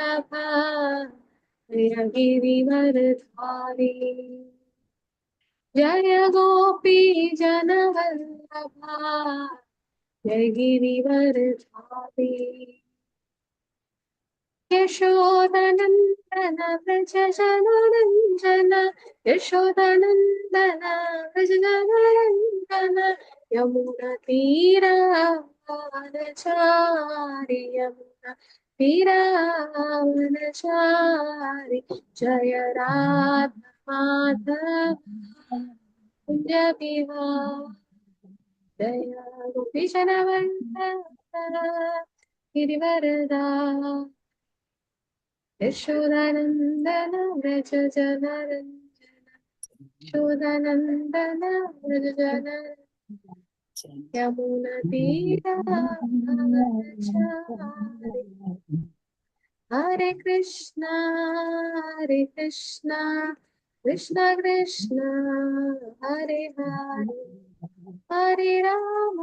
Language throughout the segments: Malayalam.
वल्लभा जय गिरिवरधारी जय गोपी जन वल्लभा जय गिरिवरधारी यशोदनन्दन व्रज जनरञ्जन यशोदनन्दन व्रज जनरञ्जन यमुनतीरावनचारि यमुनतीरावनचारि जय राधा माधव कुञ्ज विहार जय गोपीजनवल्लभ गिरिवरदा यशोदानन्दन व्रज जनरञ्जन यशोदानन्दन व्रज जनरञ्जन यमुनतीरावनचारि हरे कृष्णा कृष्ण कृष्ण हरे हरे हरे राम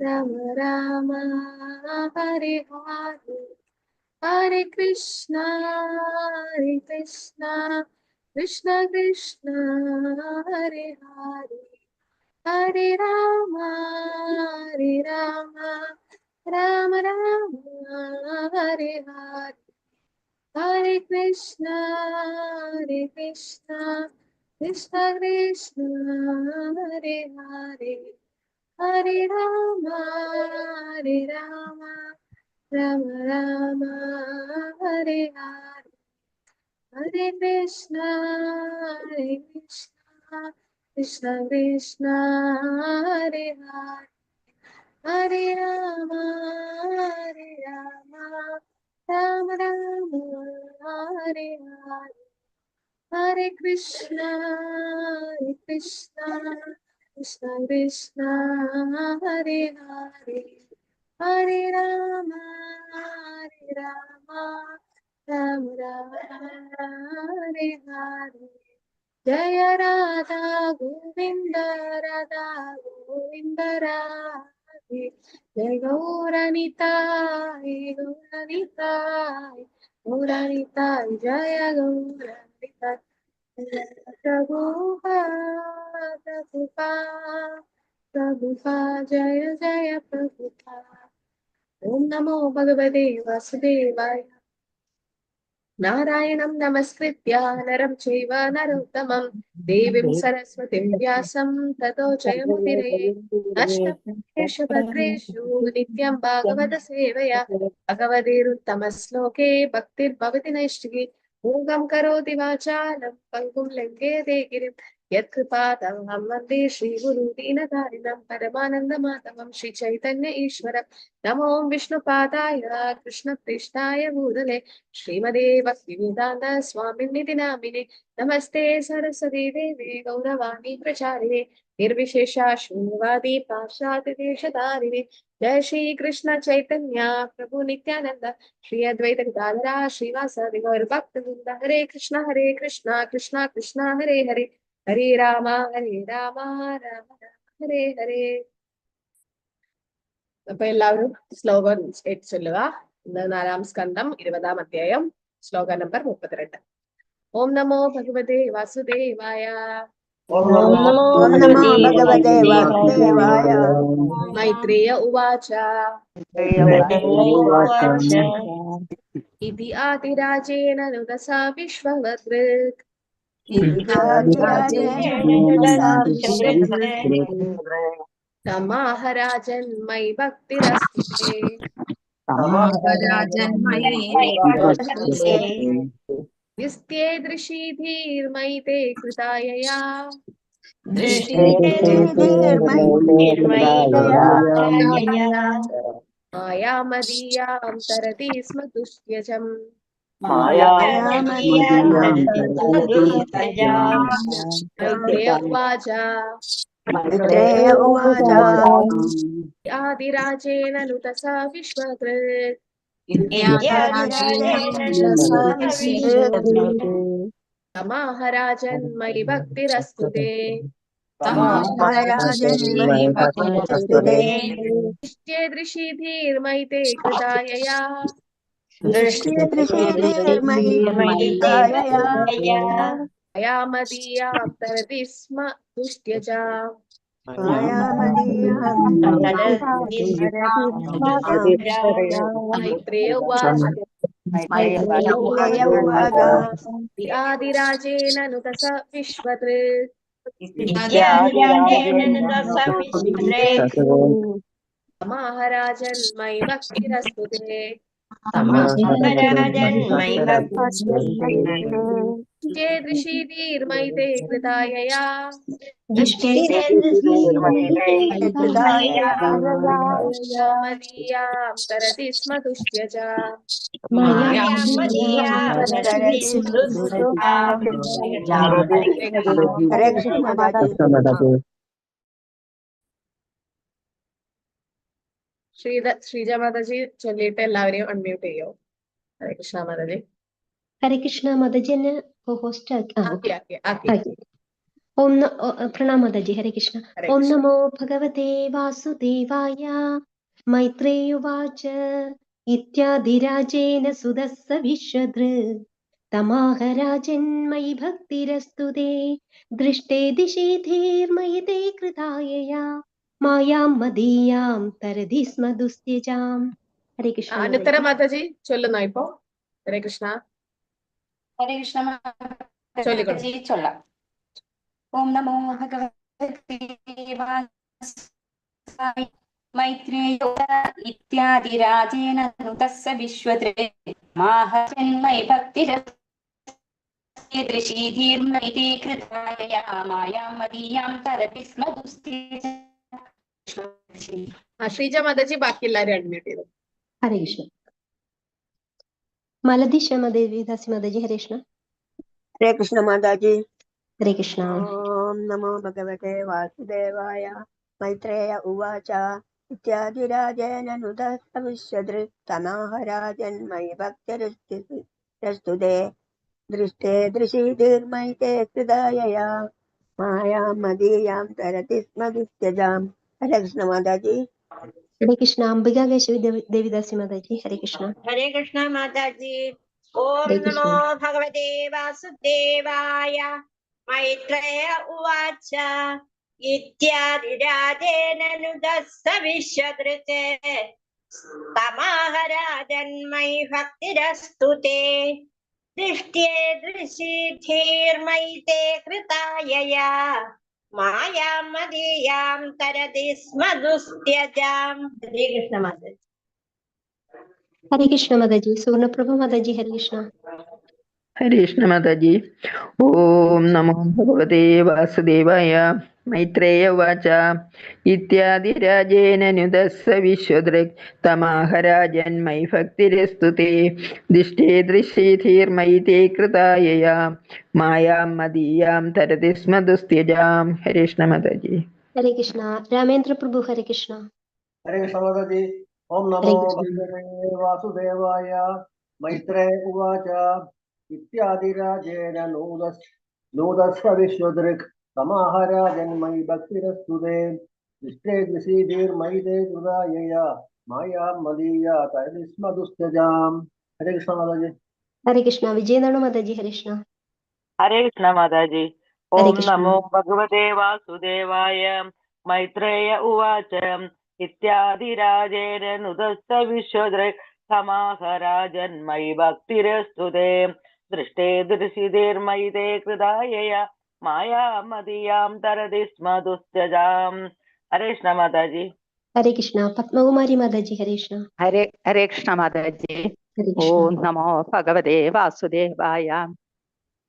राम राम हरे हरे हरे कृष्णा कृष्ण कृष्ण हरे हरे हरे राम राम राम हरे हरे हरे कृष्णा कृष्ण कृष्ण हरे हरे हरे राम राम राम हरे हरे हरे कृष्णा कृष्ण कृष्ण हरे हरे हरे राम राम राम हरे हरे हरे कृष्णा कृष्ण कृष्ण हरे हरे हरे राम राम हरे हरे जय राधा गोविंद राधे जय गौरनिताय जय गौरनिताय प्रभुपा जय जय प्रभुपा ओम नमो भगवते वासुदेवाय नारायणं नमस्कृत्य नरं चैव नरोत्तमं देवीं सरस्वतीं व्यासं ततो जयमुदीरये अष्टभद्रेषु भद्रेषु नित्यं भागवत सेवया भगवतीरुत्तमश्लोके भक्तिर्भवति नैष्टिकी मूगं करोति वाचालं पङ्गुं लङ्घयते गिरिं यत्कृपातमहं वन्दे श्रीगुरु दीनतारिणं परमानन्दमाधवं श्रीचैतन्य ईश्वरं नमो विष्णुपादाय कृष्णप्रेष्ठाय भूतले श्रीमदे भक्तिवेदान्त स्वामिनिधि नामिने नमस्ते सरस्वती देवे गौरवाणी प्रचारिणे निर्विशेषा शून्यवादी पाश्चात्य देशधारिणे जय श्री कृष्ण चैतन्य प्रभु नित्यानंद श्री अद्वैत गदाधर श्रीवासादि गौर भक्तवृंद हरे कृष्ण कृष्ण कृष्ण हरे हरे हरे राम राम हरे हरे അപ്പൊ എല്ലാവരും ശ്ലോകം ചൊല്ലുക. ഇന്ന് 4-ാം സ്കന്ധം 20-ാം അധ്യായം ശ്ലോക നമ്പർ 32. ഓം നമോ ഭഗവതേ വാസുദേവായ ഓം നമോ ഭഗവതേ വാസുദേവായ മൈത്രേയ ഉവാച ഇതി ആദിരാജേന നുദസാ വിശ്വവദൃക് തമാഹരാജന്മയി ഭക്തിരസ്തുതേ विस्त्येदृशी धीर्मयि ते कृतायया मायामदीयां तरति स्म दुष्यजम् मैत्रेय उवाच आदिराजेन नुतसा विश्वकृत् तमाहराजन्मयि भक्तिरस्तु ते तमाहराजन्मयि भक्तिरस्तुते दृशीधीर्मयि ते कृतायया दृष्टिर्दृशीधीर्मयि कृतायया मया मदीयां तरति स्म दुष्ट्यजा मायामदीयां मैत्रेय उवाच मैत्रेय उवाच आदिराजेन नुत स विश्वदृक् महाराजन् मयि भक्तिरस्तु ते चेदृशीधीर्मयि ते कृतायया मदीयां तरति स्म दुष्ट्यजा हरे कृष्ण माताजी ശ്രീജ മാതാജി ചൊല്ലിയിട്ട് എല്ലാവരെയും അൺമ്യൂട്ട് ചെയ്യോ? ഹരേ കൃഷ്ണ മാതാജി. ഹരേ കൃഷ്ണ മാതാജി എന്നെ ഹോസ്റ്റ് ആക്കി. പ്രണാം മാതാജി. ഹരേ കൃഷ്ണ. ഓം നമോ ഭഗവതേ വാസുദേവായ. മൈത്രേയുവാച ഇത്യാദിരാജേന സുതസ്സ വിശ്വദൃ തമാഹരാജന്മയി ഭക്തിരസ്തു തേ ദൃഷ്ടേ ദിശി ധീർമയി തേ കൃതായയാ മായാം മദീയാം തരതി സ്മ ദുസ്ത്യജാം. ഹരേ കൃഷ്ണ. അനുത്തര മാതാജി ചൊല്ലുന്നോ ഇപ്പോ? ഹരേ കൃഷ്ണ. ഹരേ കൃഷ്ണ മാതാജി ചൊല്ലാം. ഓം നമോ ഭഗവതേ വാസുദേവായ മൈത്രേയ ഇത്യാദിരാജേന നുതസ്സ വിശ്വദൃ മാഹജന്മയി ഭക്തിരസ്തീധീർമയി തേ കൃതായയാ മായാം മദീയാം തരതി സ്മ ദുസ്ത്യജാം. ശ്രീജ മാതാജി ബാക്കി എല്ലാവരും അൺമ്യൂട്ട് ചെയ്തു. ഹരേ കൃഷ്ണ. മലദി ദേവിദാസി മാതാജി. ഹരേ കൃഷ്ണ. हरे कृष्ण माताजी ഹരേ കൃഷ്ണ. ओम नमो भगवते वासुदेवाय मैत्रेय उवाच इत्यादिराजेन नुतस्स विश्वदृक् तमाहराजन्मयि भक्तिरस्तु ते दृष्टे दृशीधीर्मयि ते कृतायया मायां मदीयां तरति स्म दुस्त्यजाम्. हरे कृष्ण माताजी. ഹരേ കൃഷ്ണ. അംബിക കേശവി ദേവിദാസി മാതാജി. ഹരേ കൃഷ്ണ. हरे कृष्ण माताजी. ओम ഹരേ കൃഷ്ണ. नमो भगवते वासुदेवाय मैत्रेय उवाच इत्यादिराजेन नुदस्स विश्वदृते तमाहराजन्मयि भक्तिरस्तु ते दृष्ट्ये दृशीधीर्मयि ते कृतायया मायां मदीयां तरति स्म दुस्त्यजाम्. हरे कृष्ण माताजी. ഹരേ കൃഷ്ണ മാതാജി. സുവർണപ്രഭ മാതാജി. ഹരേ കൃഷ്ണ. ഹരേ കൃഷ്ണ മാതാജി. ഓം നമോ ഭഗവതേ വാസുദേവായ മൈത്രേയ ഉവാച ഇത്യാദിരാജേന നുതസ്സ വിശ്വദൃക് തമാഹരാജന്മയി ഭക്തിരസ്തു തേ ദിഷ്ടേ ദൃശ്യധീർമയി തേ കൃതായയാ മായാം മദീയാം തരതി സ്മ ദുസ്ത്യജാം. ഹരേ കൃഷ്ണ മാതാജി. ഹരേ കൃഷ്ണ. രാമേന്ദ്ര പ്രഭു. ഹരേ കൃഷ്ണ. हरे कृष्ण माताजी. ओम नमो भगवते वासुदेवाय मैत्रेय उवाच इत्यादिराजेन नूदस्स विश्वदृक् तमाहराजन्मयि भक्तिरस्तु ते दृष्टे दृशीधीर्मयि ते कृतायया मायां मदीया तरति स्म दुस्त्यजाम्. हरे कृष्ण माताजी. ഹരേ കൃഷ്ണ. വിജയനാണു മാതാജി. ഹരേ കൃഷ്ണ. हरे कृष्ण माताजी. ഹരേ ओम കൃഷ്ണ. नमो भगवते वासुदेवाय मैत्रेय उवाच इत्यादिराजेन नुदस्स विश्वदृक् तमाहराजन्मयि भक्तिरस्तु ते दृष्टे दृशिधीर्मयि ते कृतायया मायां मदीयां तरति स्म दुस्त्यजाम्. हरे कृष्ण माताजी. ഹരേ കൃഷ്ണ. പത്മകുമാരി മാതാജി. ഹരേ കൃഷ്ണ. हरे कृष्ण माताजी. ഹരേ കൃഷ്ണ. ओम नमो भगवते वासुदेवाय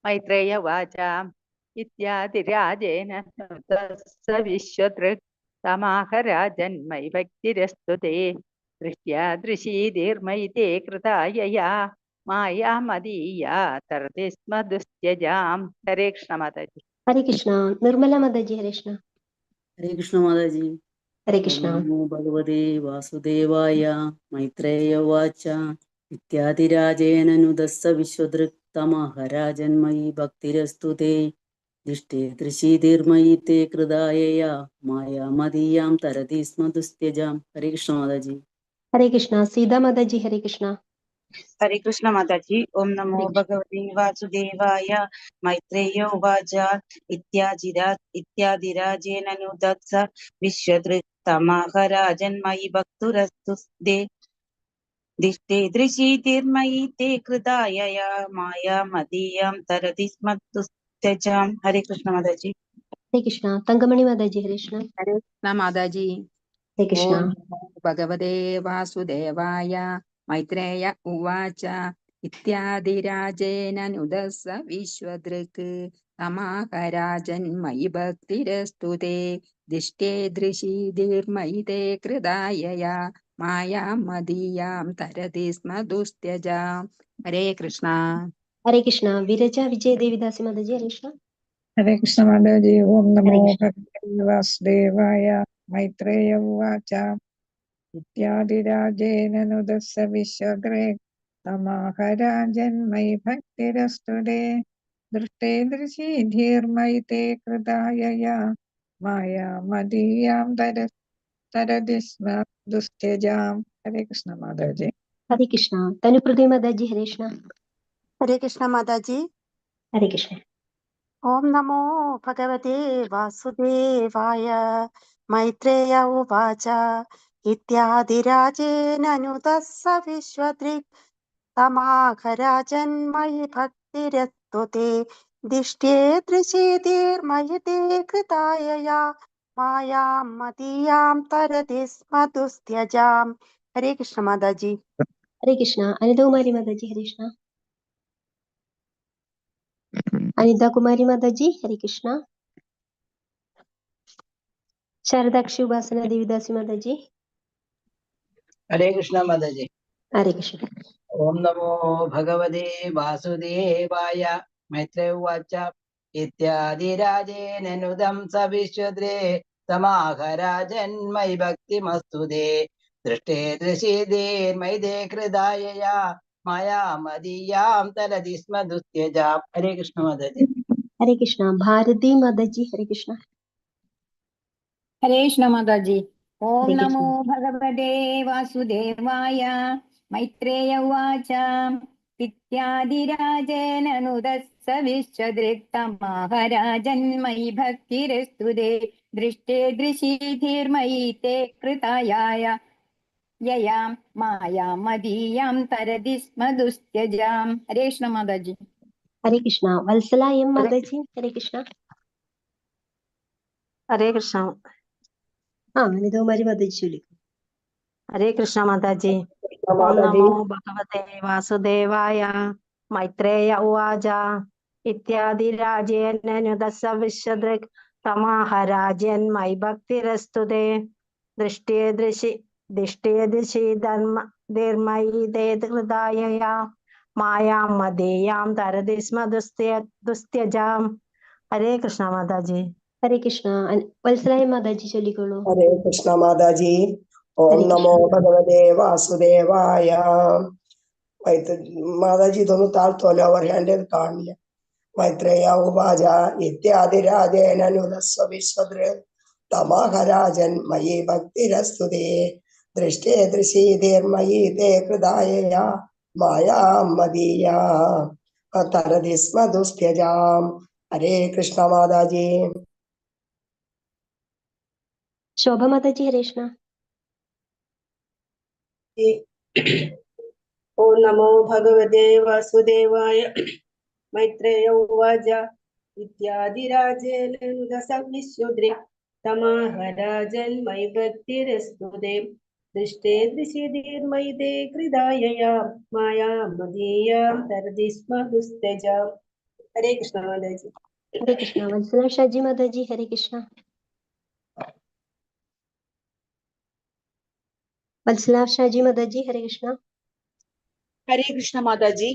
मैत्रेय उवाच इत्यादिराजेन नुतस्स विश्वदृक् तमाहराजन्मयि भक्तिरस्तु ते दृष्ट्या दृशीधीर्मयि ते कृतायया माया मदीया तरति स्म दुस्त्यजाम्. हरे कृष्ण माताजी. ഹരേ കൃഷ്ണ. നിർമ്മല മാതാജി. ഹരേ കൃഷ്ണ. हरे कृष्ण माताजी. ഹരേ ओम കൃഷ്ണ. नमो भगवते वासुदेवाय मैत्रेय उवाच इत्यादिराजेन नुदस्स विश्वदृक् तमाहराजन्मयि भक्तिरस्तु ते दिष्टे त्रिशीतिर्मयि ते कृदायया मायामदीयां तरति स्म दुस्त्यजाम्। हरे कृष्ण माताजी। हरे कृष्णा सीता माता जी हरे कृष्णा। हरे कृष्ण माताजी। ओम नमो हरे कृष्ण भगवते वासुदेवाय। मैत्रेय उवाच इत्यादिराजेन नुदत्स विश्वदृक् तमाह राजन्मयि भक्तुरस्तु दे दिष्टे दृशीतिर्मयि ते कृतायया माया मदीयां तरति स्म दुस्त्यजाम्। हरे कृष्ण माताजी। हरे कृष्णा तंगमणि माता जी हरे कृष्णा। हरे कृष्ण माताजी। हरे कृष्णा ओम नमो भगवते वासुदेवाय। मैत्रेय उवाच इत्यादिराजेन नुदस्स विश्वदृक् तमाह राजन्मयि भक्तिरस्तु ते दिष्टे दृशीतिर्मयि ते कृदायया मायां मदीयां तरति स्म दुस्त्यजा। हरे कृष्ण। हरे कृष्णा विरजा विजय देवीदासी माता जी हरे कृष्णा। हरे कृष्ण माताजी। ओम नमो हरे कृष्णा भगवते वासुदेवाय। मैत्रेय उवाच इत्यादिराजेन नुदस्स विश्वदृक् तमाह राजन्मयि भक्तिरस्तु ते दृष्टे दृशीधिर्मयि ते कृतायया माया मदीयां तरति स्म दुस्त्यजाम्। हरे कृष्ण माताजी। हरे कृष्णा तनुप्रदे माता जी हरे कृष्णा। हरे कृष्ण माताजी। हरे कृष्णा ओम नमो भगवते वासुदेवाय। मैत्रेय उवाच इत्यादिराजेन नुदस्स विश्वदृक् तमाह राजन्मयि भक्तिरस्तु ते दिष्टे दृशीतिर्मयि ते कृतायया मायां मदीयां तरति स्म दुस्त्यजाम्। हरे कृष्ण माताजी। हरे कृष्णा अनिता कुमारी माता जी हरे कृष्णा। अनिता कुमारी माता जी हरे कृष्णा। शारदाक्षी उपासना देवीदासी माता जी हरे कृष्ण माताजी। हरे कृष्णा। ओम नमो भगवते वासुदेवाय। मैत्रेय उवाच इत्यादिराजेन नुदं स विश्वद्रे तमाह राजन्मयि भक्तिमस्तु ते दृष्टे दृशीतिर्मयि ते कृदायया माया मदीयां तरति स्म दुस्त्यजा। हरे कृष्ण माताजी। हरे कृष्णा भारती माता जी हरे कृष्णा। हरे कृष्ण माताजी। ओम हरे नमो कृष्णा भगवते वासुदेवाय। मैत्रेय उवाच इत्यादिराजेन नुदस्स विश्वदृक्तमाह राजन्मयि भक्तिरस्तु ते दृष्टे दृशीधिर्मयि ते कृतायाय यया माया मदीयां तरति स्म दुस्त्यजाम्। हरे कृष्ण माताजी। हरे कृष्णा वत्सला एम हरे माता जी हरे कृष्णा। हरे कृष्ण। हाँ अनिता कुमारी माता जी लिखो। हरे कृष्ण माताजी। ओम माताजी। नमो भगवते वासुदेवाय। मैत्रेय उवाच इत्यादिराजेन नुदस्स विश्वदृक् तमाह राजन्मयि भक्तिरस्तु ते दिष्टे दृशि धर्मयि ते कृतायया मायां मदीयां तरति स्म दुस्त्यजाम्। हरे कृष्ण माताजी। हरे कृष्णा वत्सला एम माता जी लिखो लो। हरे कृष्ण माताजी। ओम हरे नमो कृष्णा भगवते वासुदेवाय। माताजी दोनों ताल तोले और हैंडल काढ़ मैत्रेय उवाच इत्यादिराजेन नुदस्व विश्वदृक् तमाह राजन्मयि भक्तिरस्तु ते दृष्टे दृशीतिर्मयि ते कृतायया मायां मदीया तरति स्म दुस्त्यजाम्। हरे कृष्ण माताजी। शोभा माता जी हरे कृष्णा। ओम नमो भगवते वासुदेवाय। मैत्रेय उवाच इत्यादिराजेन नुदस्स विश्वदृक् तमाह राजन्मयि भक्तिरस्तु ते दृष्टे दृशीतिर्मयि ते कृतायया माया मदीयां तरति स्म दुस्त्यजाम्। हरे कृष्ण माताजी। हरे कृष्णा वत्सला शाजी माता जी हरे कृष्णा। वत्सला शाजी माता जी हरे कृष्णा। हरे कृष्ण माताजी।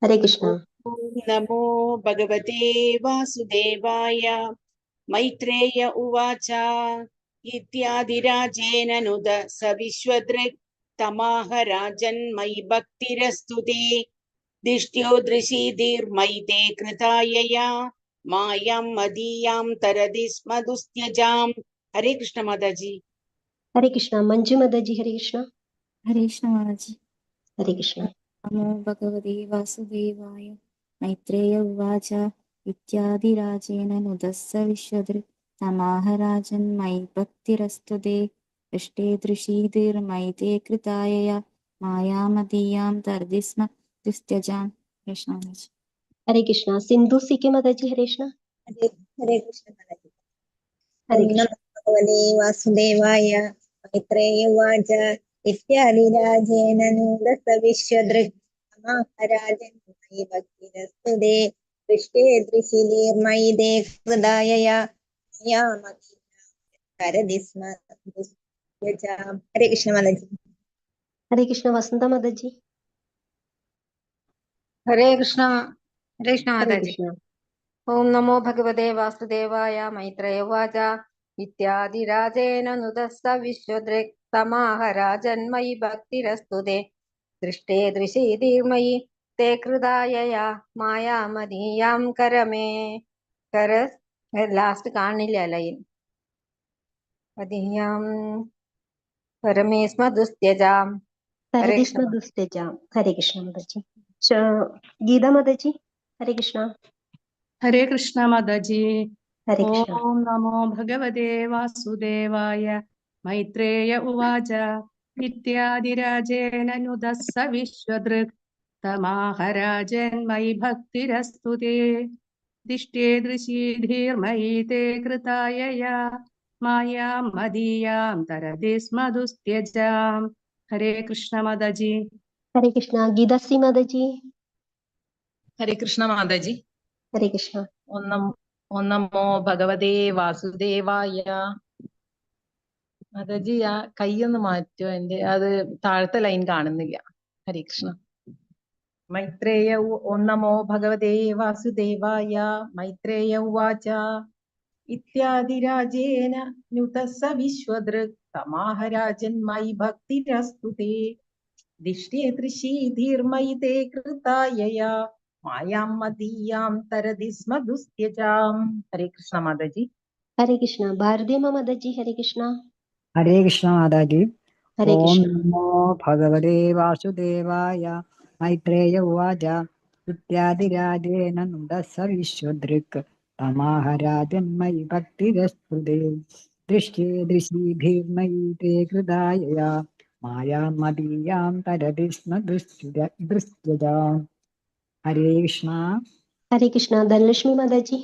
हरे कृष्णा ओम नमो भगवते वासुदेवाय। मैत्रेय उवाच इत्यादिराजेन नुद स विश्वदृक् तमाह राजन्मयि भक्तिरस्तु ते दिष्ट्यो दृशीतिर्मयि ते कृतायया മായാം മദീയാം തരതി സ്മ ദുസ്ത്യജാം. ഹരേ കൃഷ്ണ മാതാജി. ഹരേ കൃഷ്ണ. മഞ്ജു മാതാജി ഹരേ കൃഷ്ണ. ഹരേ കൃഷ്ണ മാതാജി. ഹരേ കൃഷ്ണ. നമോ ഭഗവതേ വാസുദേവായ. മൈത്രേയ ഉവാച ഇത്യാദിരാജേന നുദസ്സ വിശ്വദൃക് തമാഹരാജൻ മയി ഭക്തിരസ്തുതേ ദൃഷ്ടേ ദൃശീതിർമയിതേ കൃതായയാ മായാമതീയാം തർതി സ്മ ദുസ്ത്യജാം. കൃഷ്ണ മാതാജി. ഹരേ കൃഷ്ണ. സിന്ധു സിക്ക് മാതാജി ഹരേ കൃഷ്ണ. ഹരേ കൃഷ്ണ മാതാജി. ഹരേ ഓം കൃഷ്ണ. നമോ ഭഗവതേ വാസുദേവായ. മൈത്രേയ ഉവാച ഇത്യാദിരാജേന നൂദസ വിശ്വദൃക് തമാഹരാജൻ മയി ഭക്തിരസ്തുതേ ദൃഷ്ടേ ദൃശിലീർമയിതേ കൃതായയാ മായാമതീയാം തരതി സ്മ ദുസ്ത്യജാം. ഹരേ കൃഷ്ണ മാതാജി. ഹരേ കൃഷ്ണ. വസന്ത മാതാജി. ഹരേ കൃഷ്ണ. ഹരേ കൃഷ്ണ ഹരേ മാതാജി. കൃഷ്ണ. ഓം നമോ ഭഗവതേ വാസുദേവായ. മൈത്രേയ ഉവാച ഇത്യാദിരാജേന നുദസ്സ വിശ്വദൃക് തമാഹരാജൻ മയി ഭക്തിരസ്തുതേ ദൃഷ്ടേ ദൃശീതിർമയി തേ കൃതായയാ മായാമതീയാം കരമേ കര ലാസ്റ്റ് കാണില്ല ലൈൻ. മതീയാം കരമേ സ്മ ദുസ്ത്യജാം. ഹരേ തരതി കൃഷ്ണ. സ്മ ദുസ്ത്യജാം. ഹരേ കൃഷ്ണ മാതാജി. ഗീത മാതാജി ഹരേ കൃഷ്ണ. ഹരേ കൃഷ്ണ മാതാജി. ഹരേ കൃഷ്ണ. ഓം നമോ ഭഗവതേ വാസുദേവായ. മൈത്രേയ ഉവാച ഇത്യാദിരാജേന നുദസ്സ വിശ്വദൃക് തമാഹരാജൻ മയി ഭക്തിരസ്തുതേ ദിഷ്ടേ ദൃശീധീർമയി തേ കൃതായയാ മായാം മദീയാം തരതി സ്മ ദുസ്ത്യജാം. ഹരേ കൃഷ്ണ മാതാജി. ഹരേ കൃഷ്ണ. ഗീതാശ്രീ മാതാജി ഹരേ കൃഷ്ണ മാതാജി. ഹരേ കൃഷ്ണ. ഓം നമോ ഭഗവതേ വാസുദേവായ. മാതാജി ആ കൈയൊന്ന് മാറ്റോ, എന്റെ അത് താഴത്തെ ലൈൻ കാണുന്നില്ല. ഹരേ കൃഷ്ണ. മൈത്രേയ ഓം നമോ ഭഗവതേ വാസുദേവായ. മൈത്രേയ ഉവാച ഇത്യാദിരാജേന നുതസ്സ വിശ്വദൃക് തമാഹരാജൻ മയി ഭക്തിരസ്തുതേ ദിഷ്ടേ ദൃശീധീർമയി തേ കൃതായയാ മായാം മദീയാം തരതി സ്മ ദുസ്ത്യജാം. ഹരേ കൃഷ്ണ മാതാജി. ഹരേ കൃഷ്ണ. ഭാരതീയമ്മ മാതാജി ഹരേ കൃഷ്ണ. ഹരേ കൃഷ്ണ മാതാജി. ഹരേ ഓം കൃഷ്ണ. നമോ ഭഗവതേ വാസുദേവായ. മൈത്രേയ ഉവാച ഇത്യാദിരാജേന നുദസ്സ വിശ്വദൃക് തമാഹരാജൻ മയി ഭക്തിരസ്തുതേ ദൃഷ്ടേ ദൃശീഭിർമയി തേ കൃതായയാ മായാം മദീയാം തരതി സ്മ ദുസ്ത്യജാം. ഹരേ കൃഷ്ണ. ഹരേ കൃഷ്ണ. ധനലക്ഷ്മി മാതാജി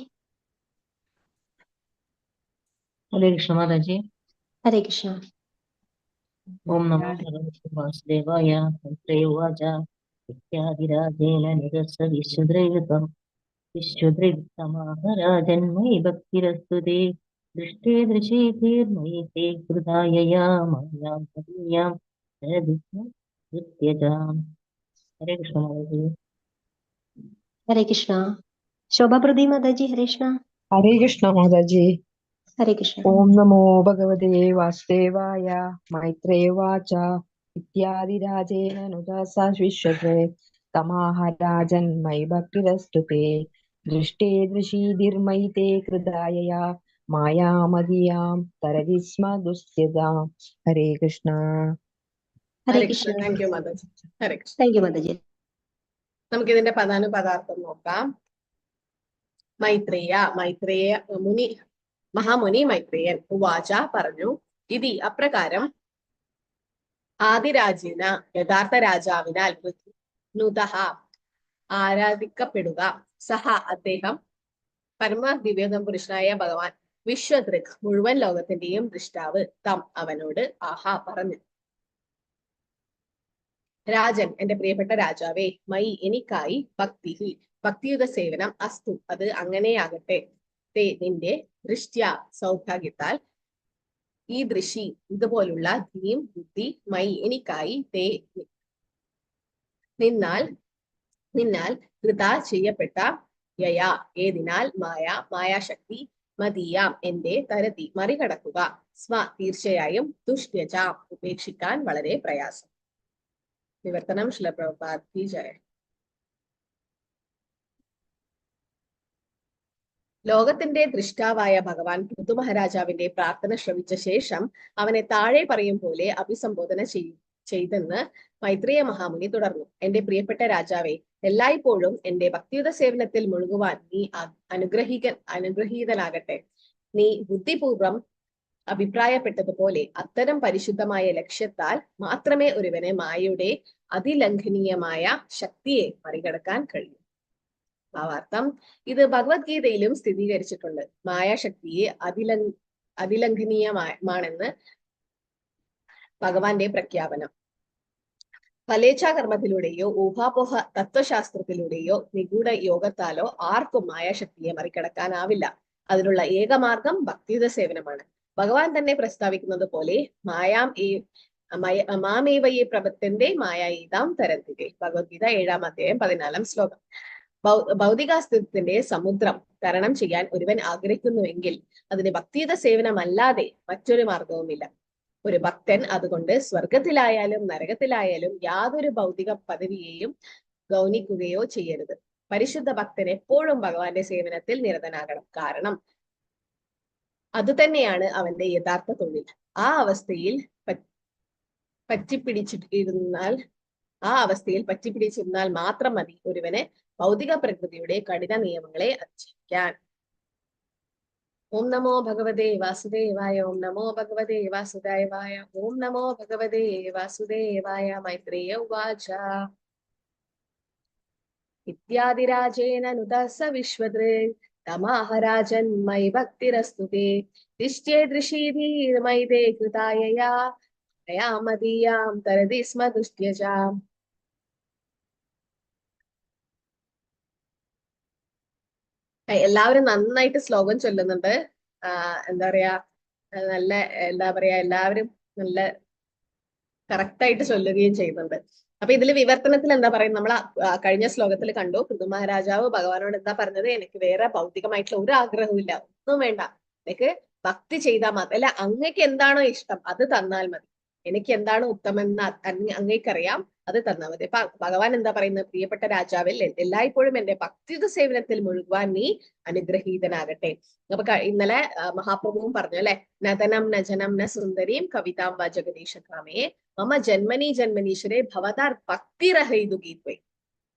ഹരേ കൃഷ്ണ മാതാജി. ഹരേ കൃഷ്ണ. ഓം നമോ ഭഗവതേ വാസുദേവായ. മൈത്രേയ ഉവാച ഇത്യാദിരാജേന നിരസ്സ വിശ്വദൃക് തമാഹരാജൻ മയി ഭക്തിരസ്തുതേ ദൃഷ്ടേ ദൃശീധീർമയി തേ കൃതായയാ മായാം മദീയാം തരതി സ്മ ദുസ്ത്യജാം. ഹരേ കൃഷ്ണ മാതാജി. ഹരേ കൃഷ്ണ. ശോഭാപ്രദീ മാതാജി ഹരേ കൃഷ്ണ. ഹരേ കൃഷ്ണ മാതാജി. ഹരേ കൃഷ്ണ. ഓം നമോ ഭഗവതേ വാസുദേവായ. മൈത്രേയ ഉവാച ഇത്യാദിരാജേന നുദസ്സ വിശ്വദൃക് തമാഹരാജൻ മയി ഭക്തിരസ്തുതേ ദൃഷ്ടേ ദൃശീതിർമയി തേ കൃതായയാ മായാമദീയാം തരതി സ്മ ദുസ്ത്യജാം. ഹരേ കൃഷ്ണ. ഹരേ കൃഷ്ണ. താങ്ക് യു മാതാജി. ഹരേ കൃഷ്ണ. താങ്ക് യു മാതാജി. നമുക്ക് ഇതിന്റെ പദാനുപദാർത്ഥം നോക്കാം. മൈത്രേയ മുനി മഹാമുനി മൈത്രേയൻ ഉവാച പറഞ്ഞു. ഇതി അപ്രകാരം ആദിരാജേന യഥാർത്ഥ രാജാവിനാൽ നുതഃ ആരാധിക്കപ്പെടുക സഹ അദ്ദേഹം പരമ ദിവ്യതം പുരുഷനായ ഭഗവാൻ വിശ്വദൃക് മുഴുവൻ ലോകത്തിന്റെയും ദൃഷ്ടാവ് തം അവനോട് ആഹാ പറഞ്ഞു. രാജൻ എന്റെ പ്രിയപ്പെട്ട രാജാവേ മയി എനിക്കായി ഭക്തിയുത സേവനം അസ്തു അത് അങ്ങനെയാകട്ടെ തേ നിന്റെ ദൃഷ്ട്യ സൗഭാഗ്യത്താൽ ഈ ദൃശി ഇതുപോലുള്ള ധീം ബുദ്ധി മയി എനിക്കായി തേ നിന്നാൽ കൃത ചെയ്യപ്പെട്ട യയാ ഏതിനാൽ മായാശക്തി മദീയാം എന്റെ തരതി മറികടക്കുക സ്മ തീർച്ചയായും ദുഷ്ട്യജാം ഉപേക്ഷിക്കാൻ വളരെ പ്രയാസം. വിവർത്തനം ശ്രീല പ്രഭുപാദ് കി ജയ. ലോകത്തിന്റെ ദൃഷ്ടാവായ ഭഗവാൻ പൃഥു മഹാരാജാവിന്റെ പ്രാർത്ഥന ശ്രവിച്ച ശേഷം അവനെ താഴെ പറയും പോലെ അഭിസംബോധന ചെയ്തെന്ന് മൈത്രേയ മഹാമുനി തുടർന്നു. എന്റെ പ്രിയപ്പെട്ട രാജാവേ, എല്ലായ്പ്പോഴും എന്റെ ഭക്തിയുത സേവനത്തിൽ മുഴുകുവാൻ നീ അനുഗ്രഹീതനാകട്ടെ. നീ ബുദ്ധിപൂർവം അഭിപ്രായപ്പെട്ടതുപോലെ അത്തരം പരിശുദ്ധമായ ലക്ഷ്യത്താൽ മാത്രമേ ഒരുവന് മായയുടെ അതിലംഘനീയമായ ശക്തിയെ മറികടക്കാൻ കഴിയൂ. ഭാവാർത്ഥം: ഇത് ഭഗവത്ഗീതയിലും സ്ഥിരീകരിച്ചിട്ടുണ്ട്. മായാശക്തിയെ അതിലംഘനീയമാണെന്ന് ഭഗവാന്റെ പ്രഖ്യാപനം. ഫലേച്ഛാകർമ്മത്തിലൂടെയോ ഊഹാപോഹ തത്വശാസ്ത്രത്തിലൂടെയോ നിഗൂഢ യോഗത്താലോ ആർക്കും മായാശക്തിയെ മറികടക്കാനാവില്ല. അതിനുള്ള ഏക മാർഗം ഭക്തിയുത സേവനമാണ്. ഭഗവാൻ തന്നെ പ്രസ്താവിക്കുന്നത് പോലെ മാമേവയെ പ്രപത്തിന്റെ മായായിതാം തരന്തിരെ. ഭഗവത്ഗീത 7-ാം അധ്യായം 14-ാം ശ്ലോകം. ഭൗതികാസ്തിത്വത്തിന്റെ സമുദ്രം തരണം ചെയ്യാൻ ഒരുവൻ ആഗ്രഹിക്കുന്നുവെങ്കിൽ അതിന് ഭക്തിയുത സേവനമല്ലാതെ മറ്റൊരു മാർഗവുമില്ല. ഒരു ഭക്തൻ അതുകൊണ്ട് സ്വർഗത്തിലായാലും നരകത്തിലായാലും യാതൊരു ഭൗതിക പദവിയെയും ഗൗനിക്കുകയോ ചെയ്യരുത്. പരിശുദ്ധ ഭക്തൻ എപ്പോഴും ഭഗവാന്റെ സേവനത്തിൽ നിരതനാകണം. കാരണം അതുതന്നെയാണ് അവന്റെ യഥാർത്ഥ തൊഴിൽ. ആ അവസ്ഥയിൽ പറ്റിപ്പിടിച്ചിരുന്നാൽ മാത്രം മതി ഒരുവന് ഭൗതിക പ്രകൃതിയുടെ കഠിന നിയമങ്ങളെ അതിജീവിക്കാൻ. ഓം നമോ ഭഗവതേ വാസുദേവായ. ഓം നമോ ഭഗവതേ വാസുദേവായ. ഓം നമോ ഭഗവതേ വാസുദേവായ. മൈത്രേയ ഉവാച. ഇത്യാദിരാജേന നുദാസ വിശ്വദൃക് തമാഹരാജൻ മയി ഭക്തിരസ്തുതേ ദിഷ്ടേ ദൃശീധീർമൈതേ കൃതായയാ മയാമദീയാം തരതി സ്മ ദുഷ്ട്യജാം. എല്ലാവരും നന്നായിട്ട് ശ്ലോകം ചൊല്ലുന്നുണ്ട്. എന്താ പറയാ, എല്ലാവരും നല്ല കറക്റ്റ് ആയിട്ട് ചൊല്ലുകയും ചെയ്യുന്നുണ്ട്. അപ്പൊ ഇതില് വിവർത്തനത്തിൽ എന്താ പറയുന്നത്, നമ്മൾ കഴിഞ്ഞ ശ്ലോകത്തിൽ കണ്ടു. പൃഥു മഹാരാജാവ് ഭഗവാനോട് എന്താ പറഞ്ഞത്? എനിക്ക് വേറെ ഭൗതികമായിട്ടുള്ള ഒരു ആഗ്രഹവും ഇല്ല, ഒന്നും വേണ്ട, എനിക്ക് ഭക്തി ചെയ്താൽ മാത്രം, അല്ല അങ്ങക്ക് എന്താണോ ഇഷ്ടം അത് തന്നാൽ മതി, എനിക്ക് എന്താണ് ഉത്തമെന്ന് അങ്ങേക്കറിയാം, അത് തന്നാൽ മതി. അപ്പൊ ഭഗവാൻ എന്താ പറയുന്നത്? പ്രിയപ്പെട്ട രാജാവിൽ എല്ലായ്പ്പോഴും എന്റെ ഭക്തിയുത സേവനത്തിൽ മുഴുകുവാൻ നീ അനുഗ്രഹീതനാകട്ടെ. അപ്പൊ ഇന്നലെ മഹാപ്രഭുവും പറഞ്ഞു അല്ലെ, നതനം നജനം ന സുന്ദരീം കവിതാം വ ജഗദീശകാമേ മമ ജന്മനി ജന്മനീശ്വരെ ഭവതാർ ഭക്തിരഹൈതു ഗീത്വേ.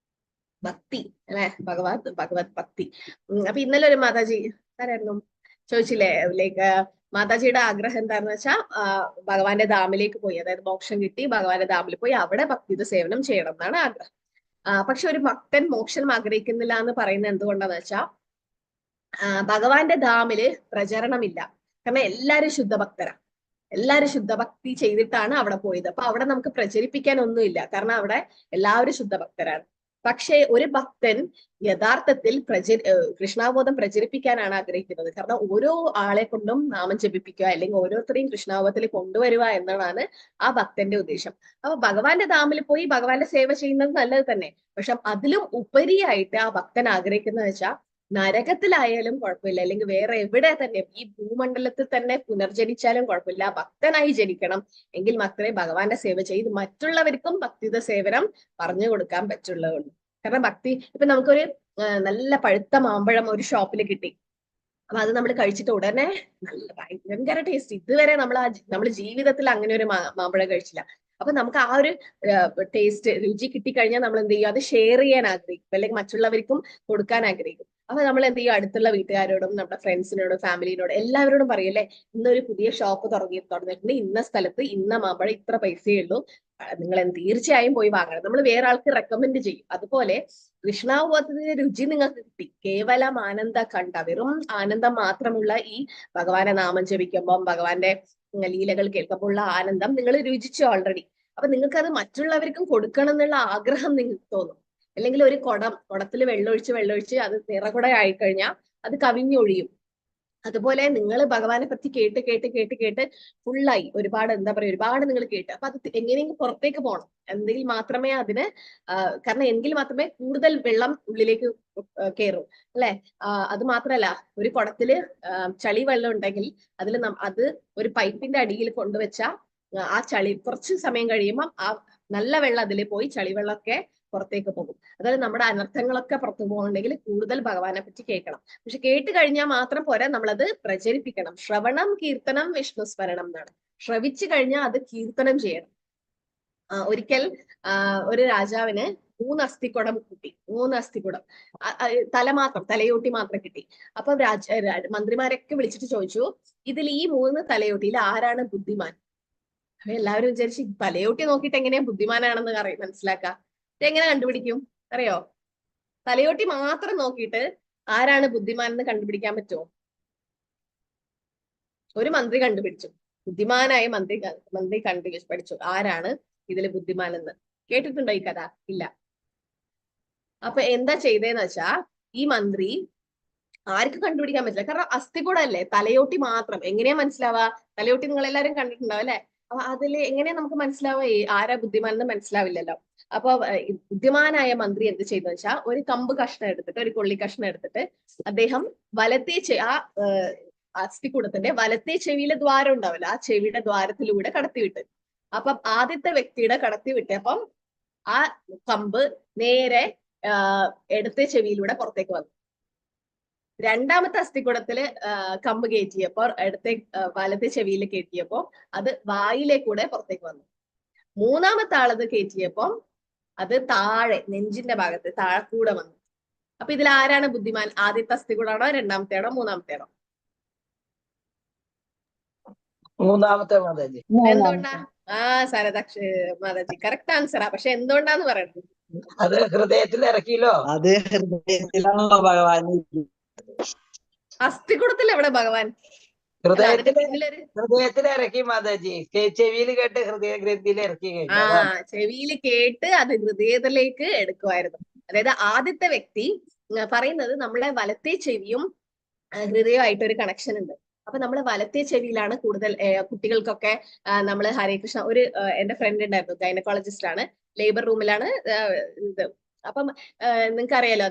ഭക്തി അല്ലെ, ഭഗവത് ഭക്തി. അപ്പൊ ഇന്നലെ ഒരു മാതാജി ആരായിരുന്നു ചോദിച്ചില്ലേ, ലൈക്ക് മാതാജിയുടെ ആഗ്രഹം എന്താണെന്ന് വെച്ചാൽ ഭഗവാന്റെ ധാമിലേക്ക് പോയി, അതായത് മോക്ഷം കിട്ടി ഭഗവാന്റെ ധാമിൽ പോയി അവിടെ ഭക്തിയുത സേവനം ചെയ്യണം എന്നാണ് ആഗ്രഹം. പക്ഷെ ഒരു ഭക്തൻ മോക്ഷം ആഗ്രഹിക്കുന്നില്ല എന്ന് പറയുന്നത് എന്തുകൊണ്ടാന്ന് വെച്ചാൽ ഭഗവാന്റെ ധാമില് പ്രചരണമില്ല. കാരണം എല്ലാരും ശുദ്ധഭക്തരാ, എല്ലാരും ശുദ്ധഭക്തി ചെയ്തിട്ടാണ് അവിടെ പോയത്. അപ്പൊ അവിടെ നമുക്ക് പ്രചരിപ്പിക്കാൻ ഒന്നുമില്ല, കാരണം അവിടെ എല്ലാവരും ശുദ്ധഭക്തരാണ്. പക്ഷേ ഒരു ഭക്തൻ യഥാർത്ഥത്തിൽ കൃഷ്ണാവബോധം പ്രചരിപ്പിക്കാനാണ് ആഗ്രഹിക്കുന്നത്. കാരണം ഓരോ ആളെ കൊണ്ടും നാമം ജപിപ്പിക്കുക, അല്ലെങ്കിൽ ഓരോരുത്തരെയും കൃഷ്ണാവബോധത്തിൽ കൊണ്ടുവരിക എന്നതാണ് ആ ഭക്തന്റെ ഉദ്ദേശം. അപ്പൊ ഭഗവാന്റെ ധാമിൽ പോയി ഭഗവാന്റെ സേവ ചെയ്യുന്നത് നല്ലത് തന്നെ. പക്ഷെ അതിലും ഉപരിയായിട്ട് ആ ഭക്തൻ ആഗ്രഹിക്കുന്നത് വെച്ചാൽ നരകത്തിലായാലും കുഴപ്പമില്ല, അല്ലെങ്കിൽ വേറെ എവിടെ തന്നെ ഈ ഭൂമണ്ഡലത്തിൽ തന്നെ പുനർജനിച്ചാലും കുഴപ്പമില്ല, ഭക്തനായി ജനിക്കണം. എങ്കിൽ മാത്രമേ ഭഗവാന്റെ സേവ ചെയ്ത് മറ്റുള്ളവർക്കും ഭക്തിയുത സേവനം പറഞ്ഞു കൊടുക്കാൻ പറ്റുള്ളൂ. കാരണം ഭക്തി, ഇപ്പൊ നമുക്കൊരു നല്ല പഴുത്ത മാമ്പഴം ഒരു ഷോപ്പിൽ കിട്ടി, അപ്പൊ അത് നമ്മൾ കഴിച്ചിട്ട് ഉടനെ നല്ല ഭയങ്കര ടേസ്റ്റ്, ഇതുവരെ നമ്മൾ ജീവിതത്തിൽ അങ്ങനെ ഒരു മാമ്പഴം കഴിച്ചില്ല. അപ്പൊ നമുക്ക് ആ ഒരു ടേസ്റ്റ് രുചി കിട്ടിക്കഴിഞ്ഞാൽ നമ്മൾ എന്ത് ചെയ്യും? അത് ഷെയർ ചെയ്യാൻ ആഗ്രഹിക്കും, അല്ലെങ്കിൽ മറ്റുള്ളവർക്കും കൊടുക്കാൻ ആഗ്രഹിക്കും. അപ്പൊ നമ്മൾ എന്ത് ചെയ്യും? അടുത്തുള്ള വീട്ടുകാരോടും നമ്മുടെ ഫ്രണ്ട്സിനോടും ഫാമിലിനോടും എല്ലാവരോടും പറയല്ലേ, ഇന്നൊരു പുതിയ ഷോപ്പ് തുറന്നിട്ടുണ്ട്, ഇന്ന സ്ഥലത്ത് ഇന്ന മാമ്പഴം ഇത്ര പൈസയേ ഉള്ളൂ, നിങ്ങൾ തീർച്ചയായും പോയി വാങ്ങണം. നമ്മൾ വേറെ ആൾക്ക് റെക്കമെൻഡ് ചെയ്യും. അതുപോലെ കൃഷ്ണാവബോധത്തിന്റെ രുചി നിങ്ങൾക്ക് കിട്ടി, കേവലം ആനന്ദ കണ്ട, വെറും ആനന്ദം മാത്രമുള്ള ഈ ഭഗവാനെ നാമം ജപിക്കുമ്പോൾ ഭഗവാന്റെ ലീലകൾ കേൾക്കുമ്പോൾ ഉള്ള ആനന്ദം നിങ്ങൾ രുചിച്ചു ഓൾറെഡി. അപ്പൊ നിങ്ങൾക്ക് അത് മറ്റുള്ളവർക്കും കൊടുക്കണം എന്നുള്ള ആഗ്രഹം നിങ്ങൾക്ക് തോന്നും. അല്ലെങ്കിൽ ഒരു കുടത്തിൽ വെള്ളമൊഴിച്ച് അത് നിറകുട ആയിക്കഴിഞ്ഞാൽ അത് കവിഞ്ഞൊഴിയും. അതുപോലെ നിങ്ങൾ ഭഗവാനെ പറ്റി കേട്ട് ഫുള്ളായി, ഒരുപാട് നിങ്ങൾ കേട്ട്, അപ്പൊ അത് എങ്ങനെയെങ്കിലും പുറത്തേക്ക് പോകണം, എങ്കിൽ മാത്രമേ അതിന് കാരണം എങ്കിൽ മാത്രമേ കൂടുതൽ വെള്ളം ഉള്ളിലേക്ക് കയറും അല്ലെ. അത് മാത്രല്ല, ഒരു കുടത്തില് ചളി വെള്ളം ഉണ്ടെങ്കിൽ അത് ഒരു പൈപ്പിന്റെ അടിയിൽ കൊണ്ടുവച്ചാൽ ആ ചളി കുറച്ച് സമയം കഴിയുമ്പോൾ ആ നല്ല വെള്ളം അതിൽ പോയി ചളിവെള്ളമൊക്കെ പുറത്തേക്ക് പോകും. അതായത് നമ്മുടെ അനർത്ഥങ്ങളൊക്കെ പുറത്തു പോകുന്നുണ്ടെങ്കിൽ കൂടുതൽ ഭഗവാനെ പറ്റി കേൾക്കണം. പക്ഷെ കേട്ട് കഴിഞ്ഞാൽ മാത്രം പോരാ, നമ്മളത് പ്രചരിപ്പിക്കണം. ശ്രവണം കീർത്തനം വിഷ്ണുസ്മരണം എന്നാണ്. ശ്രവിച്ചു കഴിഞ്ഞാൽ അത് കീർത്തനം ചെയ്യണം. ഒരിക്കൽ ഒരു രാജാവിന് 3 അസ്ഥിക്കുടം കിട്ടി. 3 അസ്ഥിക്കുടം, തല മാത്രം, തലയോട്ടി മാത്രം കിട്ടി. അപ്പൊ മന്ത്രിമാരൊക്കെ വിളിച്ചിട്ട് ചോദിച്ചു, ഇതിൽ ഈ 3 തലയോട്ടിയിൽ ആരാണ് ബുദ്ധിമാൻ? എല്ലാവരും വിചാരിച്ചു തലയോട്ടി നോക്കിയിട്ട് എങ്ങനെയാ ബുദ്ധിമാനാണെന്ന് മനസ്സിലാക്കാം. എങ്ങനെ കണ്ടുപിടിക്കും അറിയോ? തലയോട്ടി മാത്രം നോക്കിയിട്ട് ആരാണ് ബുദ്ധിമാൻ എന്ന് കണ്ടുപിടിക്കാൻ പറ്റുമോ? ഒരു മന്ത്രി കണ്ടുപിടിച്ചു. ബുദ്ധിമാനായ മന്ത്രി പഠിച്ചു ആരാണ് ഇതിൽ ബുദ്ധിമാൻ എന്ന്. കേട്ടിട്ടുണ്ടോ ഈ കഥ? ഇല്ല. അപ്പൊ എന്താ ചെയ്തേന്ന് വെച്ചാ, ഈ മന്ത്രി ആർക്ക് കണ്ടുപിടിക്കാൻ പറ്റില്ല, കാരണം അസ്ഥികൂടം അല്ലേ, തലയോട്ടി മാത്രം. എങ്ങനെയാ മനസ്സിലാവാ? തലയോട്ടി നിങ്ങൾ എല്ലാവരും കണ്ടിട്ടുണ്ടാവും അല്ലെ? അപ്പൊ അതില് എങ്ങനെയാ നമുക്ക് മനസ്സിലാവുക ആരാ ബുദ്ധിമാൻ എന്ന്? മനസ്സിലാവില്ലല്ലോ. അപ്പൊ ബുദ്ധിമാനായ മന്ത്രി എന്ത് ചെയ്തു വെച്ചാൽ, ഒരു കമ്പ് കഷ്ണം എടുത്തിട്ട്, ഒരു കൊള്ളി കഷ്ണം എടുത്തിട്ട് അദ്ദേഹം വലത്തേ അസ്ഥികൂടത്തിന്റെ വലത്തേ ചെവിയിലെ ദ്വാരം ഉണ്ടാവില്ല, ആ ചെവിയുടെ ദ്വാരത്തിലൂടെ കടത്തിവിട്ട്. അപ്പം ആദ്യത്തെ വ്യക്തിയുടെ കടത്തിവിട്ടപ്പം ആ കമ്പ് നേരെ ഇടത്തെ ചെവിയിലൂടെ പുറത്തേക്ക് വന്നു. രണ്ടാമത്തെ അസ്ഥികൂടത്തില് കമ്പ് കയറ്റിയപ്പോൾ വലത്തെ ചെവിയിൽ കയറ്റിയപ്പോ അത് വായിലേക്കൂടെ പുറത്തേക്ക് വന്നു. മൂന്നാമത്തെ ആളത് കയറ്റിയപ്പോ അത് താഴെ നെഞ്ചിന്റെ ഭാഗത്ത് താഴെക്കൂടെ വന്നു. അപ്പൊ ഇതിൽ ആരാണ് ബുദ്ധിമാൻ? ആദ്യത്തെ അസ്ഥികൂടാണോ, രണ്ടാമത്തെയാണോ, മൂന്നാമത്തെയാണോ? മൂന്നാമത്തെ മാതാജി. എന്തുകൊണ്ടാ? സരദാക്ഷ മാതാജി കറക്റ്റ് ആൻസറാ. പക്ഷെ എന്തുകൊണ്ടാന്ന് പറയണത്? അത് ഹൃദയത്തിൽ ഇറക്കിയല്ലോ. അത് ഹൃദയത്തിലാണോ ഭഗവാൻ? അസ്ഥികൂടത്തിൽ എവിടെ ഭഗവാൻ? ഹൃദയത്തിൽ ഇറക്കി മാതാജി. ചെവിയിൽ കേട്ട് ഹൃദയ ഗ്രന്ഥിയിൽ ഇറക്കി കഴിഞ്ഞു. ചെവിയിൽ കേട്ട് അത് ഹൃദയത്തിലേക്ക് എടുക്കുമായിരുന്നു. അതായത് ആദ്യത്തെ വ്യക്തി പറയുന്നത് നമ്മളെ വലത്തെ ചെവിയും ഹൃദയമായിട്ട് ഒരു കണക്ഷൻ ഉണ്ട്. അപ്പൊ നമ്മള് വലത്തെ ചെവിയിലാണ് കൂടുതൽ കുട്ടികൾക്കൊക്കെ നമ്മള് ഹരേ കൃഷ്ണ. എന്റെ ഫ്രണ്ട് ഉണ്ടായിരുന്നു, ഗൈനക്കോളജിസ്റ്റ് ആണ്, ലേബർ റൂമിലാണ് ഇത്. അപ്പം നിങ്ങൾക്ക് അറിയാലോ,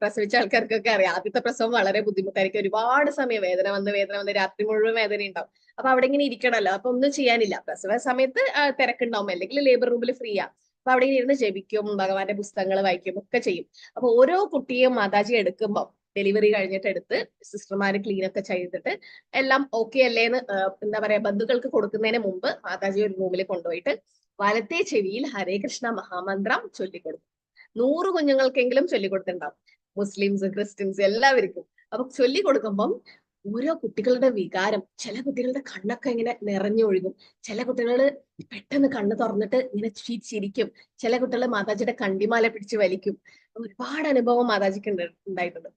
പ്രസവിച്ച ആൾക്കാർക്കൊക്കെ അറിയാം, ആദ്യത്തെ പ്രസവം വളരെ ബുദ്ധിമുട്ടായിരിക്കും. ഒരുപാട് സമയം വേദന വന്ന് രാത്രി മുഴുവൻ വേദന ഉണ്ടാവും. അപ്പൊ അവിടെ ഇങ്ങനെ ഇരിക്കണല്ലോ, അപ്പൊ ഒന്നും ചെയ്യാനില്ല. പ്രസവ സമയത്ത് തിരക്കുണ്ടാവും, അല്ലെങ്കിൽ ലേബർ റൂമിൽ ഫ്രീയാ. അപ്പൊ അവിടെ ഇരുന്ന് ജപിക്കും, ഭഗവാന്റെ പുസ്തകങ്ങൾ വായിക്കും, ഒക്കെ ചെയ്യും. അപ്പൊ ഓരോ കുട്ടിയും മാതാജി എടുക്കുമ്പോൾ, ഡെലിവറി കഴിഞ്ഞിട്ട് എടുത്ത് സിസ്റ്റർമാര് ക്ലീൻ ഒക്കെ ചെയ്തിട്ട് എല്ലാം ഓക്കെ അല്ലേന്ന് എന്താ പറയാ ബന്ധുക്കൾക്ക് കൊടുക്കുന്നതിന് മുമ്പ് മാതാജി ഒരു റൂമിൽ കൊണ്ടുപോയിട്ട് വലത്തെ ചെവിയിൽ ഹരേ കൃഷ്ണ മഹാമന്ത്രം ചൊല്ലിക്കൊടുക്കും. 100 കുഞ്ഞുങ്ങൾക്കെങ്കിലും ചൊല്ലിക്കൊടുത്തിട്ടുണ്ടാവും, മുസ്ലിംസ്, ക്രിസ്ത്യൻസ് എല്ലാവർക്കും. അപ്പൊ ചൊല്ലിക്കൊടുക്കുമ്പം ഓരോ കുട്ടികളുടെ വികാരം, ചില കുട്ടികളുടെ കണ്ണൊക്കെ ഇങ്ങനെ നിറഞ്ഞൊഴുകും, ചില കുട്ടികൾ പെട്ടെന്ന് കണ്ണ് തുറന്നിട്ട് ഇങ്ങനെ ചിരിക്കും, ചില കുട്ടികൾ മാതാജിയുടെ കണ്ടിമാല പിടിച്ച് വലിക്കും. ഒരുപാട് അനുഭവം മാതാജിക്ക് ഉണ്ടായിട്ടുണ്ട്.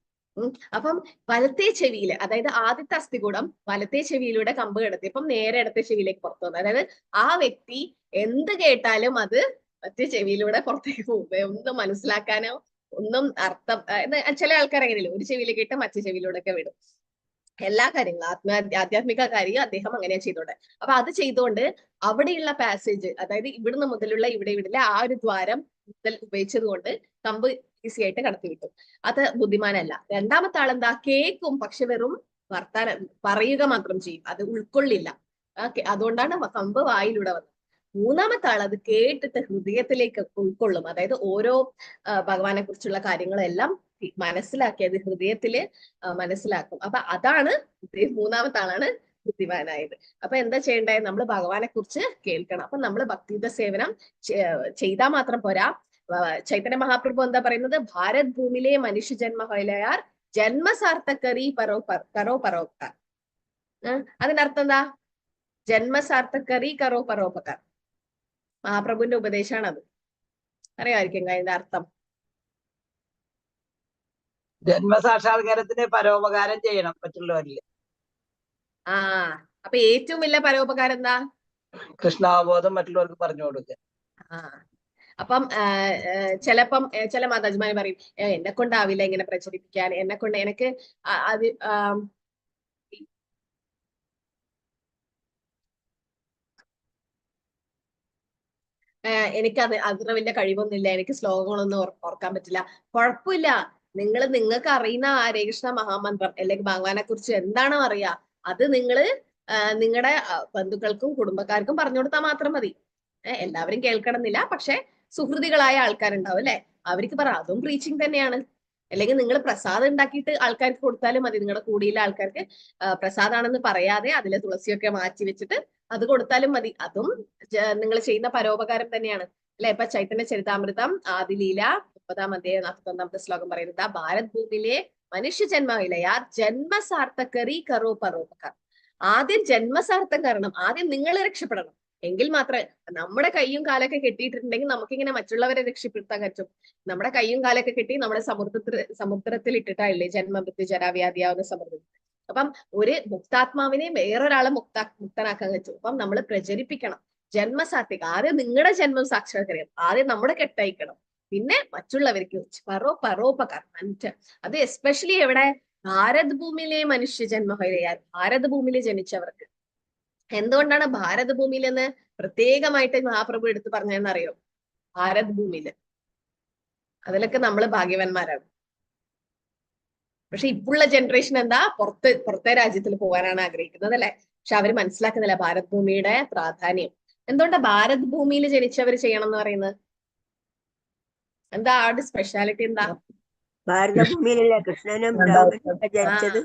അപ്പം വലത്തെ ചെവിയില്, അതായത് ആദ്യത്തെ അസ്ഥികൂടം വലത്തെ ചെവിയിലൂടെ കമ്പ് കിടത്തിയപ്പം നേരെ ഇടത്തെ ചെവിയിലേക്ക് പുറത്തു വന്നു. അതായത് ആ വ്യക്തി എന്ത് കേട്ടാലും അത് മറ്റേ ചെവിയിലൂടെ പുറത്തേക്ക് പോകും. ഒന്നും മനസ്സിലാക്കാനോ ഒന്നും അർത്ഥം, ചില ആൾക്കാർ അങ്ങനെയല്ലോ, ഒരു ചെവിയിൽ കേട്ട് മറ്റേ ചെവിയിലൂടെ ഒക്കെ വിടും. എല്ലാ കാര്യങ്ങളും ആധ്യാത്മിക കാര്യം അദ്ദേഹം അങ്ങനെയാ ചെയ്തോണ്ട്. അപ്പൊ അത് ചെയ്തുകൊണ്ട് അവിടെയുള്ള പാസേജ്, അതായത് ഇവിടുന്ന് മുതലുള്ള ഇവിടെ ആ ഒരു ദ്വാരം മുതൽ ഉപയോഗിച്ചത് കൊണ്ട് കമ്പ് ഈസി ആയിട്ട് കടത്തിവിട്ടു. അത് ബുദ്ധിമാനല്ല. രണ്ടാമത്തെ ആളെന്താ? കേൾക്കും, പക്ഷെ വെറും വർത്താനം പറയുക മാത്രം ചെയ്യും, അത് ഉൾക്കൊള്ളില്ല. അതുകൊണ്ടാണ് കമ്പ് വായിലൂടെ വന്നത്. മൂന്നാമത്തെ ആൾ അത് കേട്ടിട്ട് ഹൃദയത്തിലേക്ക് ഉൾക്കൊള്ളും. അതായത് ഓരോ ഭഗവാനെ കുറിച്ചുള്ള കാര്യങ്ങളെല്ലാം മനസ്സിലാക്കിയത് ഹൃദയത്തില് മനസ്സിലാക്കും. അപ്പൊ അതാണ് മൂന്നാമത്തെ ആളാണ് ബുദ്ധിമാനായത്. അപ്പൊ എന്താ ചെയ്യേണ്ടത്? നമ്മൾ ഭഗവാനെ കുറിച്ച് കേൾക്കണം. അപ്പൊ നമ്മൾ ഭക്തിയുത സേവനം ചെയ്താൽ മാത്രം പോരാ. ചൈതന്യ മഹാപ്രഭു എന്താ പറയുന്നത്? ഭാരത് ഭൂമിയിലെ മനുഷ്യ ജന്മ ഹൈലയാർ ജന്മസാർത്ഥകരി പരോപരോപകാർ. അതിന്റെ അർത്ഥം എന്താ? ജന്മസാർത്ഥകരി കരോ പരോപകാർ. മഹാപ്രഭുവിന്റെ ഉപദേശമാണ് അത്. അറിയാമായിരിക്കും അതിന്റെ അർത്ഥം. ജന്മസാക്ഷാത്കാരത്തിന് പരോപകാരം ചെയ്യണം മറ്റുള്ളവരില്. അപ്പൊ ഏറ്റവും വലിയ പരോപകാരം എന്താ? കൃഷ്ണാവബോധം മറ്റുള്ളവർക്ക് പറഞ്ഞു കൊടുക്കുക. അപ്പം ചിലപ്പം ചില മാതാജിമാര് പറയും, എന്നെ കൊണ്ടാവില്ല ഇങ്ങനെ പ്രചരിപ്പിക്കാൻ, എനിക്ക് അത് എനിക്കത് അത്ര വലിയ കഴിവൊന്നുമില്ല, എനിക്ക് ശ്ലോകങ്ങളൊന്നും ഓർക്കാൻ പറ്റില്ല. കുഴപ്പമില്ല, നിങ്ങൾക്ക് അറിയുന്ന ഹരേ കൃഷ്ണ മഹാമന്ത്രം അല്ലെങ്കിൽ ഭഗവാനെ കുറിച്ച് എന്താണോ അറിയാ അത് നിങ്ങള് നിങ്ങളുടെ ബന്ധുക്കൾക്കും കുടുംബക്കാർക്കും പറഞ്ഞു കൊടുത്താൽ മാത്രം മതി. എല്ലാവരും കേൾക്കണമെന്നില്ല, പക്ഷെ സുഹൃതികളായ ആൾക്കാരുണ്ടാവും അല്ലെ, അവർക്ക് പറ അതും പ്രീച്ചിങ് തന്നെയാണ്. അല്ലെങ്കിൽ നിങ്ങൾ പ്രസാദം ഉണ്ടാക്കിയിട്ട് ആൾക്കാർക്ക് കൊടുത്താലും മതി, നിങ്ങളുടെ കൂടിയിലെ ആൾക്കാർക്ക് പ്രസാദാണെന്ന് പറയാതെ അതിലെ തുളസിയൊക്കെ മാറ്റി വെച്ചിട്ട് അത് കൊടുത്താലും മതി, അതും നിങ്ങൾ ചെയ്യുന്ന പരോപകാരം തന്നെയാണ് അല്ലെ. ഇപ്പൊ ചൈതന്യ ചരിതാമൃതം ആദിലീല 30-ാം അധ്യായം 41-ാമത്തെ ശ്ലോകം പറയുന്നത്, ഭാരത് ഭൂമിയിലെ മനുഷ്യ ജന്മമില്ലയാ ജന്മസാർത്ഥകറി കറോ പരോപകാർ. ആദ്യം ജന്മസാർത്ഥം കാരണം, ആദ്യം നിങ്ങൾ രക്ഷപ്പെടണം, എങ്കിൽ മാത്രമേ നമ്മുടെ കൈയും കാലൊക്കെ കെട്ടിയിട്ടുണ്ടെങ്കിൽ നമുക്കിങ്ങനെ മറ്റുള്ളവരെ രക്ഷപ്പെടുത്താൻ പറ്റും. നമ്മുടെ കൈയും കാലൊക്കെ കെട്ടി നമ്മുടെ സമുദ്രത്തിൽ ഇട്ടിട്ടായില്ലേ ജന്മമൃത്യു ജരാവ്യാധിയാവുന്ന സമുദ്രത്തിൽ. അപ്പം ഒരു മുക്താത്മാവിനെ വേറൊരാളെ മുക്തനാക്കാൻ പറ്റും. അപ്പം നമ്മൾ പ്രചരിപ്പിക്കണം ജന്മസാത്വിക. ആദ്യം നിങ്ങളുടെ ജന്മം സാക്ഷാത്കരിക്കണം, ആദ്യം നമ്മുടെ കെട്ടയക്കണം, പിന്നെ മറ്റുള്ളവർക്ക് പരോപകാരം. അത് എസ്പെഷ്യലി എവിടെ, ഭാരത് ഭൂമിയിലെ മനുഷ്യ ജന്മഹൈലയാൽ, ഭാരത് ഭൂമിയിൽ ജനിച്ചവർക്ക്. എന്തുകൊണ്ടാണ് ഭാരത് ഭൂമിയിൽ എന്ന് പ്രത്യേകമായിട്ട് മഹാപ്രഭു എടുത്തു പറഞ്ഞതെന്നറിയോ? ഭാരത് ഭൂമിയില് അതിലൊക്കെ നമ്മൾ ഭാഗ്യവാന്മാരാണ്. പക്ഷെ ഇപ്പോഴുള്ള ജനറേഷൻ എന്താ, പുറത്തെ രാജ്യത്തിൽ പോകാനാണ് ആഗ്രഹിക്കുന്നത് അല്ലെ. പക്ഷെ അവര് മനസ്സിലാക്കുന്നില്ല ഭാരത് ഭൂമിയുടെ പ്രാധാന്യം. എന്തുകൊണ്ടാ ഭാരത് ഭൂമിയിൽ ജനിച്ചവർ ചെയ്യണം എന്ന് പറയുന്നത്? എന്താ ആരുടെ സ്പെഷ്യാലിറ്റി? എന്താ? ഭാരതഭൂമിയിലല്ലേ കൃഷ്ണനും രാമനും ജനിച്ചത്?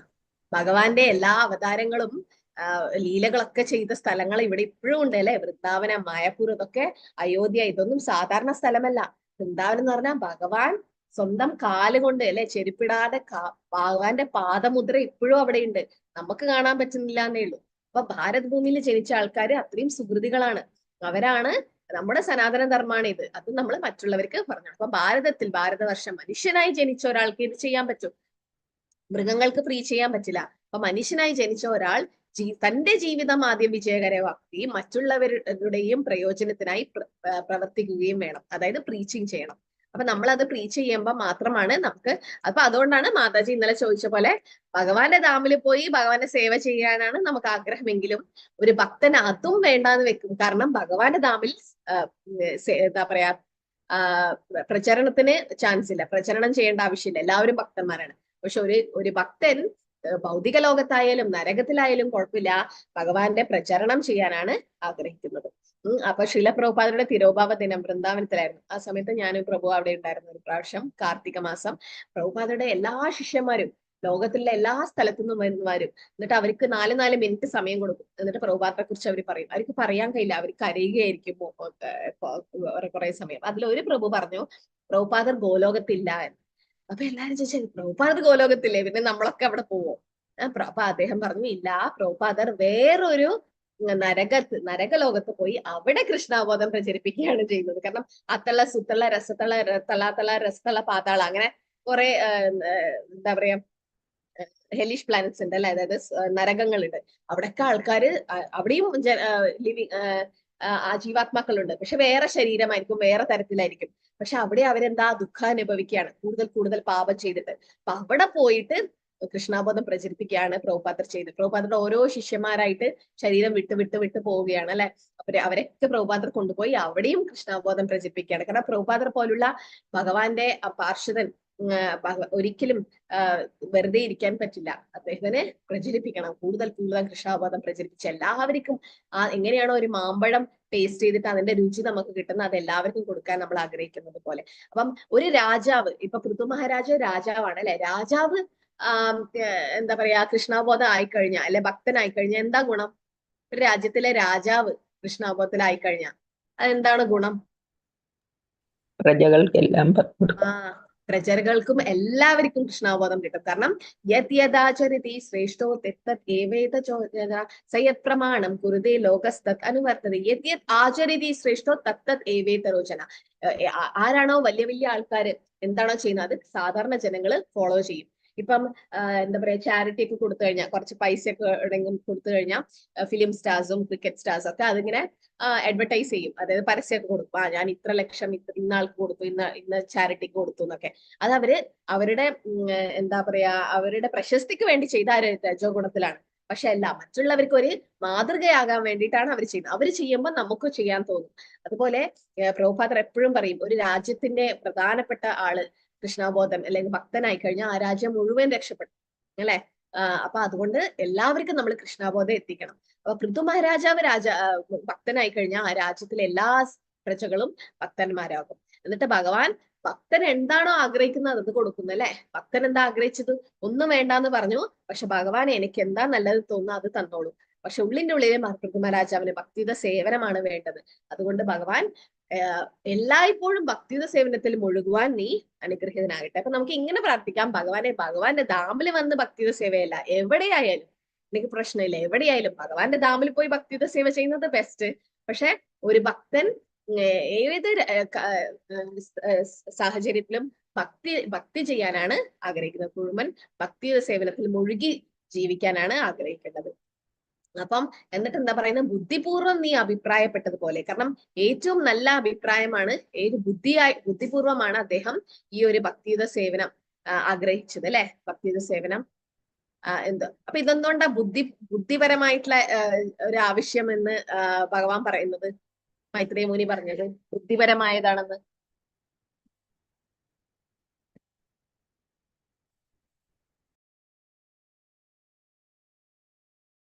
ഭഗവാന്റെ എല്ലാ അവതാരങ്ങളും ലീലകളൊക്കെ ചെയ്ത സ്ഥലങ്ങൾ ഇവിടെ ഇപ്പോഴും ഉണ്ട് അല്ലെ. വൃന്ദാവനം, മായപ്പൂർ, ഇതൊക്കെ അയോധ്യ, ഇതൊന്നും സാധാരണ സ്ഥലമല്ല. വൃന്ദാവനം എന്ന് പറഞ്ഞാൽ ഭഗവാൻ സ്വന്തം കാലുകൊണ്ട് അല്ലെ, ചെരുപ്പിടാതെ ഭഗവാന്റെ പാദമുദ്ര ഇപ്പോഴും അവിടെ ഉണ്ട്, നമുക്ക് കാണാൻ പറ്റുന്നില്ല എന്നേ ഉള്ളൂ. അപ്പൊ ഭാരത് ഭൂമിയിൽ ജനിച്ച ആൾക്കാർ അത്രയും സുഹൃതികളാണ്. അവരാണ് നമ്മുടെ സനാതന ധർമ്മമാണ് ഇത്. അത് നമ്മൾ മറ്റുള്ളവർക്ക് പറഞ്ഞു. അപ്പൊ ഭാരതവർഷം മനുഷ്യനായി ജനിച്ച ഒരാൾക്ക് ഇത് ചെയ്യാൻ പറ്റും, മൃഗങ്ങൾക്ക് ഫ്രീ ചെയ്യാൻ പറ്റില്ല. അപ്പൊ മനുഷ്യനായി ജനിച്ച ഒരാൾ തന്റെ ജീവിതം ആദ്യം വിജയകരമാക്കുകയും മറ്റുള്ളവരുടെയും പ്രയോജനത്തിനായി പ്രവർത്തിക്കുകയും വേണം. അതായത് പ്രീച്ചിങ് ചെയ്യണം. അപ്പൊ നമ്മൾ അത് പ്രീച്ച് ചെയ്യുമ്പോൾ മാത്രമാണ് നമുക്ക്. അപ്പൊ അതുകൊണ്ടാണ് മാതാജി ഇന്നലെ ചോദിച്ച പോലെ ഭഗവാന്റെ ധാമിൽ പോയി ഭഗവാന്റെ സേവ ചെയ്യാനാണ് നമുക്ക് ആഗ്രഹമെങ്കിലും ഒരു ഭക്തൻ അതും വേണ്ടാന്ന് വെക്കും. കാരണം ഭഗവാന്റെ ധാമിൽ എന്താ പറയാ, പ്രചരണത്തിന് ചാൻസ് ഇല്ല, പ്രചരണം ചെയ്യേണ്ട ആവശ്യമില്ല, എല്ലാവരും ഭക്തന്മാരാണ്. പക്ഷെ ഒരു ഭക്തൻ ഭൗതിക ലോകത്തായാലും നരകത്തിലായാലും കുഴപ്പമില്ല, ഭഗവാന്റെ പ്രചരണം ചെയ്യാനാണ് ആഗ്രഹിക്കുന്നത്. അപ്പൊ ശില പ്രഭുപാദരുടെ തിരോഭാവ ദിനം വൃന്ദാവനത്തിലായിരുന്നു. ആ സമയത്ത് ഞാനും പ്രഭു അവിടെ ഉണ്ടായിരുന്നു ഒരു പ്രാവശ്യം, കാർത്തിക മാസം. പ്രഭുപാദരുടെ എല്ലാ ശിഷ്യന്മാരും ലോകത്തിലുള്ള എല്ലാ സ്ഥലത്തു നിന്നും വരും. എന്നിട്ട് അവർക്ക് 4 മിനിറ്റ് സമയം കൊടുക്കും. എന്നിട്ട് പ്രഭുപാദരെ കുറിച്ച് അവർ പറയും. അവർക്ക് പറയാൻ കഴിയില്ല, അവർ കരയുകയായിരിക്കും കുറെ സമയം. അതിലൊരു പ്രഭു പറഞ്ഞു, പ്രഭുപാദർ ഗോലോകത്തില്ല എന്ന്. അപ്പൊ എല്ലാരും ചോദിച്ചു, പ്രഭുപാദർ ഗോലോകത്തില്ലേ, പിന്നെ നമ്മളൊക്കെ അവിടെ പോവോ? അപ്പൊ അദ്ദേഹം പറഞ്ഞു, ഇല്ല, പ്രഭുപാദർ വേറൊരു നരകലോകത്ത് പോയി അവിടെ കൃഷ്ണാബോധം പ്രചരിപ്പിക്കുകയാണ് ചെയ്യുന്നത്. കാരണം അത്തള, സുത്തള, രസത്തള, തലാത്തള, രസത്തള, പാതാള, അങ്ങനെ കുറെ എന്താ പറയാ ഹെലിഷ് പ്ലാനറ്റ്സ് ഉണ്ട് അല്ലെ, അതായത് നരകങ്ങളുണ്ട്. അവിടെയൊക്കെ ആൾക്കാര്, അവിടെയും ജീവാത്മാക്കളുണ്ട്, പക്ഷെ വേറെ ശരീരമായിരിക്കും, വേറെ തരത്തിലായിരിക്കും. പക്ഷെ അവിടെ അവരെന്താ ദുഃഖം അനുഭവിക്കുകയാണ്, കൂടുതൽ പാപം ചെയ്തിട്ട്. അപ്പൊ അവിടെ പോയിട്ട് കൃഷ്ണാബോധം പ്രചരിപ്പിക്കുകയാണ് പ്രഭുപാദർ ചെയ്തത്. പ്രഭുപാദരുടെ ഓരോ ശിഷ്യന്മാരായിട്ട് ശരീരം വിട്ട് പോവുകയാണ് അല്ലെ. അവരൊക്കെ പ്രഭുപാദർ കൊണ്ടുപോയി അവിടെയും കൃഷ്ണാബോധം പ്രചരിപ്പിക്കുകയാണ്. കാരണം പ്രഭുപാദർ പോലുള്ള ഭഗവാന്റെ പാർഷദൻ ഒരിക്കലും വെറുതെ ഇരിക്കാൻ പറ്റില്ല, അദ്ദേഹത്തിനെ പ്രചരിപ്പിക്കണം. കൂടുതൽ കൃഷ്ണാബോധം പ്രചരിപ്പിച്ച് എല്ലാവർക്കും എങ്ങനെയാണോ ഒരു മാമ്പഴം ടേസ്റ്റ് ചെയ്തിട്ട് അതിന്റെ രുചി നമുക്ക് കിട്ടുന്ന, അത് എല്ലാവർക്കും കൊടുക്കാൻ നമ്മൾ ആഗ്രഹിക്കുന്നത് പോലെ. അപ്പം ഒരു രാജാവ്, ഇപ്പൊ പൃഥു മഹാരാജ രാജാവാണ് അല്ലെ, രാജാവ് എന്താ പറയാ കൃഷ്ണാബോധം ആയിക്കഴിഞ്ഞാൽ അല്ലെ, ഭക്തനായിക്കഴിഞ്ഞാൽ എന്താ ഗുണം? ഒരു രാജ്യത്തിലെ രാജാവ് കൃഷ്ണാബോധത്തിലായിക്കഴിഞ്ഞാൽ അതെന്താണ് ഗുണം? പ്രജകൾക്കെല്ലാം പ്രജകൾക്കും എല്ലാവർക്കും കൃഷ്ണാബോധം കിട്ടും. കാരണം യദ്യദാചരതി ശ്രേഷ്ഠോ തത്തത് ഏവേത സയത് പ്രമാണം കുരുതേ ലോകസ്തത് അനുവർത്തതി. യദ്യത് ആചരതി ശ്രേഷ്ഠോ തത്തത് ഏവേത രോചന. ആരാണോ വലിയ ആൾക്കാര് എന്താണോ ചെയ്യുന്നത് അത് സാധാരണ ജനങ്ങള് ഫോളോ ചെയ്യും. ഇപ്പം എന്താ പറയാ, ചാരിറ്റി ഒക്കെ കൊടുത്തു കഴിഞ്ഞാൽ, കുറച്ച് പൈസയൊക്കെ എവിടെയെങ്കിലും കൊടുത്തു കഴിഞ്ഞാൽ ഫിലിം സ്റ്റാർസും ക്രിക്കറ്റ് സ്റ്റാർസും ഒക്കെ അതിങ്ങനെ അഡ്വർടൈസ് ചെയ്യും, അതായത് പരസ്യമൊക്കെ കൊടുക്കും. ഞാൻ ഇത്ര ലക്ഷം ഇന്നാൾക്ക് കൊടുത്തു, ഇന്ന ചാരിറ്റിക്ക് കൊടുത്തു എന്നൊക്കെ. അത് അവരുടെ എന്താ പറയാ, അവരുടെ പ്രശസ്തിക്ക് വേണ്ടി ചെയ്ത രജോ ഗുണത്തിലാണ്. പക്ഷെ അല്ല, മറ്റുള്ളവർക്ക് ഒരു മാതൃകയാകാൻ വേണ്ടിയിട്ടാണ് അവർ ചെയ്യുന്നത്. അവർ ചെയ്യുമ്പോൾ നമുക്ക് ചെയ്യാൻ തോന്നും. അതുപോലെ പ്രഭുപാദർ എപ്പോഴും പറയും, ഒരു രാജ്യത്തിന്റെ പ്രധാനപ്പെട്ട ആള് കൃഷ്ണാബോധം അല്ലെങ്കിൽ ഭക്തനായി കഴിഞ്ഞാൽ ആ രാജ്യം മുഴുവൻ രക്ഷപ്പെടും അല്ലെ. അപ്പൊ അതുകൊണ്ട് എല്ലാവർക്കും നമ്മൾ കൃഷ്ണബോധം എത്തിക്കണം. അപ്പൊ പൃഥു മഹാരാജാവ് ഭക്തനായി കഴിഞ്ഞാൽ ആ രാജ്യത്തിലെ എല്ലാ പ്രജകളും ഭക്തന്മാരാകും. എന്നിട്ട് ഭഗവാൻ ഭക്തൻ എന്താണോ ആഗ്രഹിക്കുന്നത് അത് കൊടുക്കുന്നു അല്ലെ. ഭക്തൻ എന്താ ആഗ്രഹിച്ചത്? ഒന്നും വേണ്ടാന്ന് പറഞ്ഞു. പക്ഷെ ഭഗവാൻ എനിക്ക് എന്താ നല്ലത് തോന്നുന്നു അത് തന്നോളൂ. പക്ഷെ ഉള്ളിന്റെ ഉള്ളിലെ പൃഥു മഹാരാജാവിന് ഭക്തിയുത സേവനമാണ് വേണ്ടത്. അതുകൊണ്ട് ഭഗവാൻ എല്ലായ്പ്പോഴും ഭക്തിയുത സേവനത്തിൽ മുഴുകുവാൻ നീ അനുഗ്രഹീതനാകട്ടെ. അപ്പൊ നമുക്ക് ഇങ്ങനെ പ്രാർത്ഥിക്കാം, ഭഗവാന്റെ ധാമിൽ വന്ന് ഭക്തിയുത സേവയല്ല, എവിടെയായാലും എനിക്ക് പ്രശ്നമില്ല, എവിടെയായാലും ഭഗവാന്റെ ധാമിൽ പോയി ഭക്തിയുത സേവ ചെയ്യുന്നത് ബെസ്റ്റ്. പക്ഷെ ഒരു ഭക്തൻ ഏത് സാഹചര്യത്തിലും ഭക്തി ചെയ്യാനാണ് ആഗ്രഹിക്കുന്നത്. മുഴുവൻ ഭക്തിയുത സേവനത്തിൽ മുഴുകി ജീവിക്കാനാണ് ആഗ്രഹിക്കേണ്ടത്. അപ്പം എന്നിട്ട് എന്താ പറയുന്നത്? ബുദ്ധിപൂർവം നീ അഭിപ്രായപ്പെട്ടതുപോലെ. കാരണം ഏറ്റവും നല്ല അഭിപ്രായമാണ്, ബുദ്ധിപൂർവമാണ് അദ്ദേഹം ഈ ഒരു ഭക്തിയുത സേവനം ആഗ്രഹിച്ചത് അല്ലെ. ഭക്തിയുത സേവനം അപ്പൊ ഇതെന്തുകൊണ്ടാ ബുദ്ധിപരമായിട്ടുള്ള ഒരു ആവശ്യം എന്ന് ഭഗവാൻ പറയുന്നത്? മൈത്രേയ മുനി പറഞ്ഞത് ബുദ്ധിപരമായതാണെന്ന്.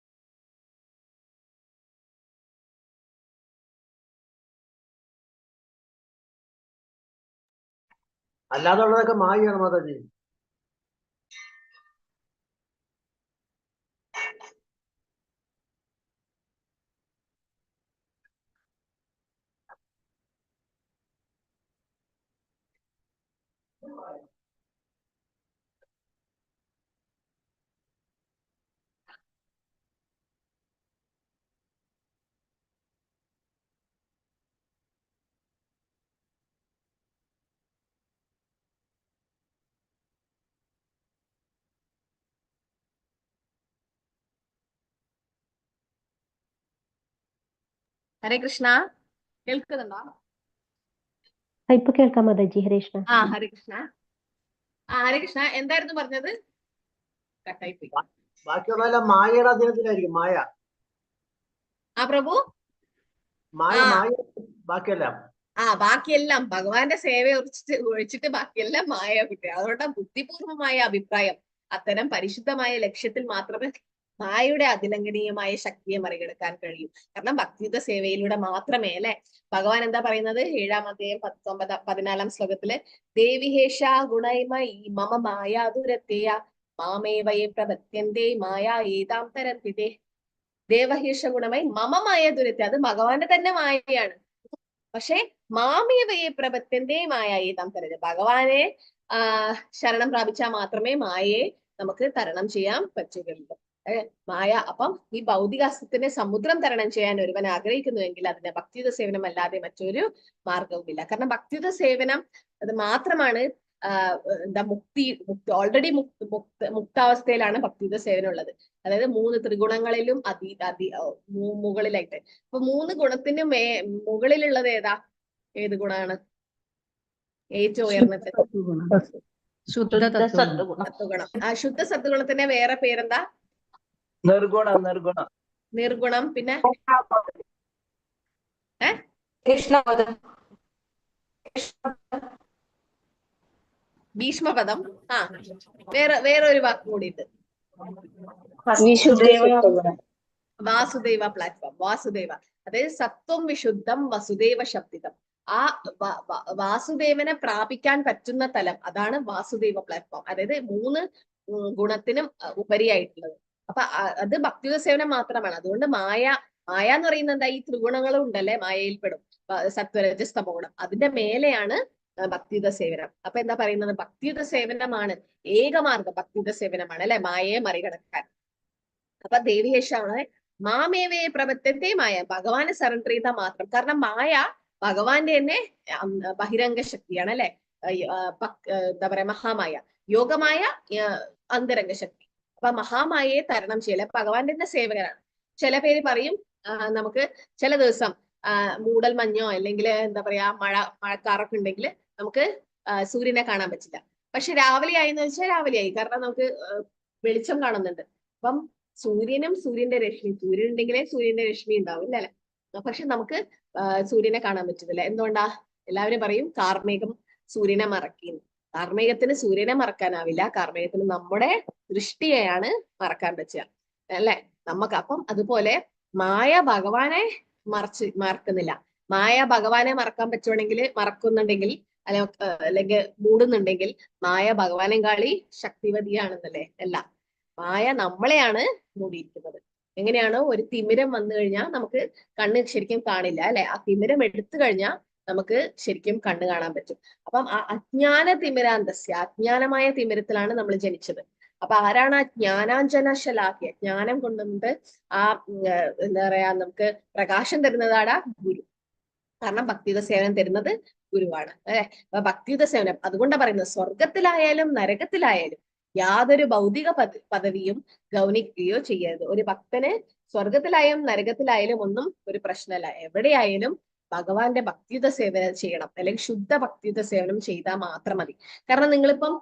അല്ലാതുള്ളതൊക്കെ മായയാണ് മാതാജി. ഹരേ കൃഷ്ണ, കേൾക്കുന്നുണ്ടോ? ഇപ്പൊ കേൾക്കാം മാതാജി. ഹരേ കൃഷ്ണ. ഹരേ കൃഷ്ണ. ഹരേ കൃഷ്ണ, എന്തായിരുന്നു പറഞ്ഞത്? കട്ടായി പോയി. ബാക്കിയുള്ള മായയുടെ അധീനത്തിലായിരിക്കും. മായ പ്രഭു ബാക്കിയെല്ലാം ബാക്കിയെല്ലാം ഭഗവാന്റെ സേവ ഒഴിച്ചിട്ട് ബാക്കിയെല്ലാം മായ കിട്ടുക. അതുകൊണ്ട് ബുദ്ധിപൂർവമായ അഭിപ്രായം, അത്തരം പരിശുദ്ധമായ ലക്ഷ്യത്തിൽ മാത്രമേ മായയുടെ അതിലംഘനീയമായ ശക്തിയെ മറികടക്കാൻ കഴിയും. കാരണം ഭക്തിയുത സേവയിലൂടെ മാത്രമേ അല്ലെ. ഭഗവാൻ എന്താ പറയുന്നത്? 7-ാം അധ്യായം 14-ാം ശ്ലോകത്തില് ദേവിഹേഷ ഗുണൈമയി മമ മായാ ദുരത്തെയ മാമേവയെ പ്രപത്യന്തേ മായാ ഏതാം തരത്തിതേ. ദേവഹേഷ ഗുണമായി മമ മായ ദുരത്തെ, അത് ഭഗവാന്റെ തന്നെ മായയാണ്. പക്ഷെ മാമേവയെ പ്രപത്യന്തേ മായ ഏതാം തരത്തെ, ഭഗവാനെ ശരണം പ്രാപിച്ചാൽ മാത്രമേ മായയെ നമുക്ക് തരണം ചെയ്യാൻ പറ്റുകയുള്ളൂ. മായ. അപ്പം ഈ ഭൗതികാസ്ത്രത്തിന്റെ സമുദ്രം തരണം ചെയ്യാൻ ഒരുവൻ ആഗ്രഹിക്കുന്നുവെങ്കിൽ അതിന്റെ ഭക്തിയുത സേവനം അല്ലാതെ മറ്റൊരു മാർഗവുമില്ല. കാരണം ഭക്തിയുത സേവനം അത് മാത്രമാണ് ഓൾറെഡി മുക്താവസ്ഥയിലാണ് ഭക്തിയുത സേവനം ഉള്ളത്. അതായത് 3 ത്രിഗുണങ്ങളിലും മുകളിലായിട്ട്. അപ്പൊ 3 ഗുണത്തിന് മുകളിലുള്ളത് ഏത് ഗുണമാണ്? ഏറ്റവും ഉയർന്നത് സത്വഗുണം. ശുദ്ധ സത്വഗുണത്തിന്റെ വേറെ പേരെന്താ? നിർഗുണം. പിന്നെ ഭീഷ്മപദം. വേറെ ഒരു വാക്ക് കൂടിയിട്ട് വാസുദേവ പ്ലാറ്റ്ഫോം. വാസുദേവ, അതായത് സത്വം വിശുദ്ധം വസുദേവ ശബ്ദിതം. ആ വാസുദേവനെ പ്രാപിക്കാൻ പറ്റുന്ന തലം, അതാണ് വാസുദേവ പ്ലാറ്റ്ഫോം. അതായത് 3 ഗുണത്തിനും ഉപരിയായിട്ടുള്ളത്. അപ്പൊ അത് ഭക്തിയുത സേവനം മാത്രമാണ്. അതുകൊണ്ട് മായ എന്ന് പറയുന്നത് എന്താ? ഈ ത്രിഗുണങ്ങളും ഉണ്ടല്ലേ, മായയിൽപ്പെടും. സത്വരജസ്തമോ ഗുണം, അതിന്റെ മേലെയാണ് ഭക്തിയുത സേവനം. അപ്പൊ എന്താ പറയുന്നത്? ഭക്തിയുത സേവനമാണ് ഏകമാർഗം. ഭക്തിയുത സേവനമാണ് അല്ലെ മായയെ മറികടക്കാൻ. അപ്പൊ ദേവിഹേഷാണ് മാമേവയെ പ്രപത്യത്തെ മായ, ഭഗവാനെ സറണ്ടർ ചെയ്താൽ മാത്രം. കാരണം മായ ഭഗവാന്റെ തന്നെ ബഹിരംഗ ശക്തിയാണ് അല്ലെ. എന്താ പറയാ, മഹാമായ. യോഗമായ അന്തരംഗ ശക്തി. അപ്പൊ മഹാമായയെ തരണം ചെയ്യല ഭഗവാന്റെ തന്നെ സേവകരാണ്. ചില പേര് പറയും നമുക്ക് ചില ദിവസം മൂടൽ മഞ്ഞോ അല്ലെങ്കിൽ എന്താ പറയാ മഴക്കാറൊക്കെ ഉണ്ടെങ്കിൽ നമുക്ക് സൂര്യനെ കാണാൻ പറ്റില്ല. പക്ഷെ രാവിലെ ആയിന്ന് വെച്ചാൽ രാവിലെ ആയി, കാരണം നമുക്ക് വെളിച്ചം കാണുന്നുണ്ട്. അപ്പം സൂര്യന്റെ രശ്മി, സൂര്യൻ ഉണ്ടെങ്കിലേ സൂര്യന്റെ രശ്മി ഉണ്ടാവും അല്ലെ. പക്ഷെ നമുക്ക് സൂര്യനെ കാണാൻ പറ്റുന്നില്ല. എന്തുകൊണ്ടാ? എല്ലാവരും പറയും കാർമേഘം സൂര്യനെ മറക്കുന്നു. കാർമേഘത്തിന് സൂര്യനെ മറക്കാനാവില്ല. കാർമേഘത്തിന് നമ്മുടെ ദൃഷ്ടിയെയാണ് മറക്കാൻ പറ്റുക അല്ലെ നമുക്ക്. അപ്പം അതുപോലെ മായ ഭഗവാനെ മറക്കുന്നില്ല. മായ ഭഗവാനെ മറക്കാൻ പറ്റുവാണെങ്കിൽ മറക്കുന്നുണ്ടെങ്കിൽ അല്ലെങ്കിൽ മൂടുന്നുണ്ടെങ്കിൽ മായ ഭഗവാനെങ്കാളി ശക്തിവതിയാണെന്നല്ലേ? അല്ല, മായ നമ്മളെയാണ് മൂടിയിരിക്കുന്നത്. എങ്ങനെയാണോ ഒരു തിമിരം വന്നു കഴിഞ്ഞാൽ നമുക്ക് കണ്ണ് ശരിക്കും കാണില്ല അല്ലെ? ആ തിമിരം എടുത്തു കഴിഞ്ഞാൽ നമുക്ക് ശരിക്കും കണ്ണ് കാണാൻ പറ്റും. അപ്പം ആ അജ്ഞാന തിമിരാന്തസ്യ, അജ്ഞാനമായ തിമിരത്തിലാണ് നമ്മൾ ജനിച്ചത്. അപ്പൊ ആരാണ് ആ ജ്ഞാനാഞ്ജന ശലാഖ്യ, ജ്ഞാനം കൊണ്ടുവന്നിട്ട് ആ എന്താ പറയാ നമുക്ക് പ്രകാശം തരുന്നതാടാ ഗുരു. കാരണം ഭക്തിയുത സേവനം തരുന്നത് ഗുരുവാണ് അല്ലെ? അപ്പൊ ഭക്തിയുത സേവനം അതുകൊണ്ടാണ് പറയുന്നത്, സ്വർഗത്തിലായാലും നരകത്തിലായാലും യാതൊരു ഭൗതിക പദവിയും ഗൗനിക്കുകയോ ചെയ്യരുത്. ഒരു ഭക്തന് സ്വർഗത്തിലായാലും നരകത്തിലായാലും ഒന്നും ഒരു പ്രശ്നമല്ല. എവിടെയായാലും ഭഗവാന്റെ ഭക്തിയുത സേവനം ചെയ്യണം, അല്ലെങ്കിൽ ശുദ്ധ ഭക്തിയുത സേവനം ചെയ്താൽ മാത്രം മതി. കാരണം നിങ്ങളിപ്പം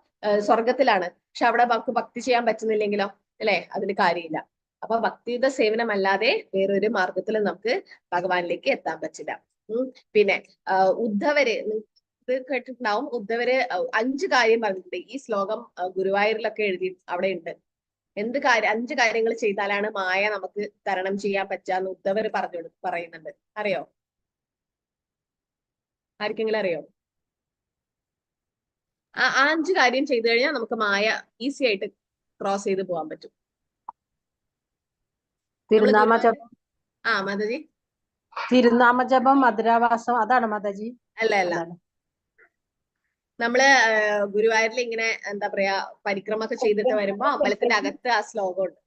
സ്വർഗത്തിലാണ്, പക്ഷെ അവിടെ ഭക്തി ചെയ്യാൻ പറ്റുന്നില്ലെങ്കിലോ അല്ലെ? അതിന് കാര്യമില്ല. അപ്പൊ ഭക്തിയുത സേവനം അല്ലാതെ വേറൊരു മാർഗത്തിലും നമുക്ക് ഭഗവാനിലേക്ക് എത്താൻ പറ്റില്ല. പിന്നെ ഉദ്ധവര് ഇത് കേട്ടിട്ടുണ്ടാവും. ഉദ്ധവര് 5 കാര്യം പറഞ്ഞിട്ടുണ്ട്. ഈ ശ്ലോകം ഗുരുവായൂരിലൊക്കെ എഴുതി അവിടെ ഉണ്ട്. 5 കാര്യങ്ങൾ ചെയ്താലാണ് മായ നമുക്ക് തരണം ചെയ്യാൻ പറ്റാന്ന് ഉദ്ധവര് പറയുന്നുണ്ട്. അറിയോ? ആർക്കെങ്കിലും അറിയോ? ആ 5 കാര്യം ചെയ്തു കഴിഞ്ഞാൽ നമുക്ക് മായ ഈസി ആയിട്ട് ക്രോസ് ചെയ്ത് പോകാൻ പറ്റും. മാതാജി, തിരുനാമജപം, മധുരാവാസം, അതാണ് മാതാജി? അല്ല. നമ്മള് ഗുരുവായൂരിൽ ഇങ്ങനെ എന്താ പറയാ പരിക്രമൊക്കെ ചെയ്തിട്ട് വരുമ്പോ അമ്പലത്തിന്റെ അകത്ത് ആ ശ്ലോകമുണ്ട്.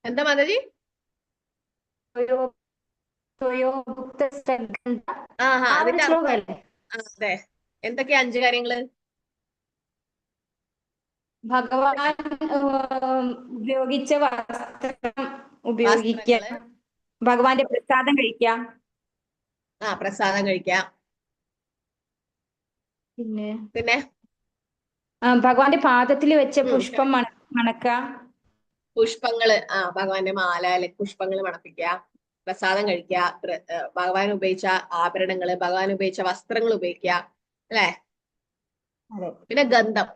എന്താ മാതാജി? അതിന്റെ അതെ. എന്തൊക്കെയാ 5 കാര്യങ്ങള്? ഭഗവാൻ ഉപയോഗിച്ച വസ്ത്രം ഉപയോഗിക്കുക, ഭഗവാന്റെ പ്രസാദം കഴിക്കാം. പ്രസാദം കഴിക്കാം. പിന്നെ ഭഗവാന്റെ പാദത്തിൽ വെച്ച പുഷ്പം മണക്കുക. പുഷ്പങ്ങള് ഭഗവാന്റെ മാല അല്ലെങ്കിൽ പുഷ്പങ്ങൾ മണപ്പിക്കുക, പ്രസാദം കഴിക്കുക, ഭഗവാൻ ഉപയോഗിച്ച ആഭരണങ്ങള്, ഭഗവാൻ ഉപയോഗിച്ച വസ്ത്രങ്ങൾ ഉപയോഗിക്കുക അല്ലെ? പിന്നെ ഗന്ധം.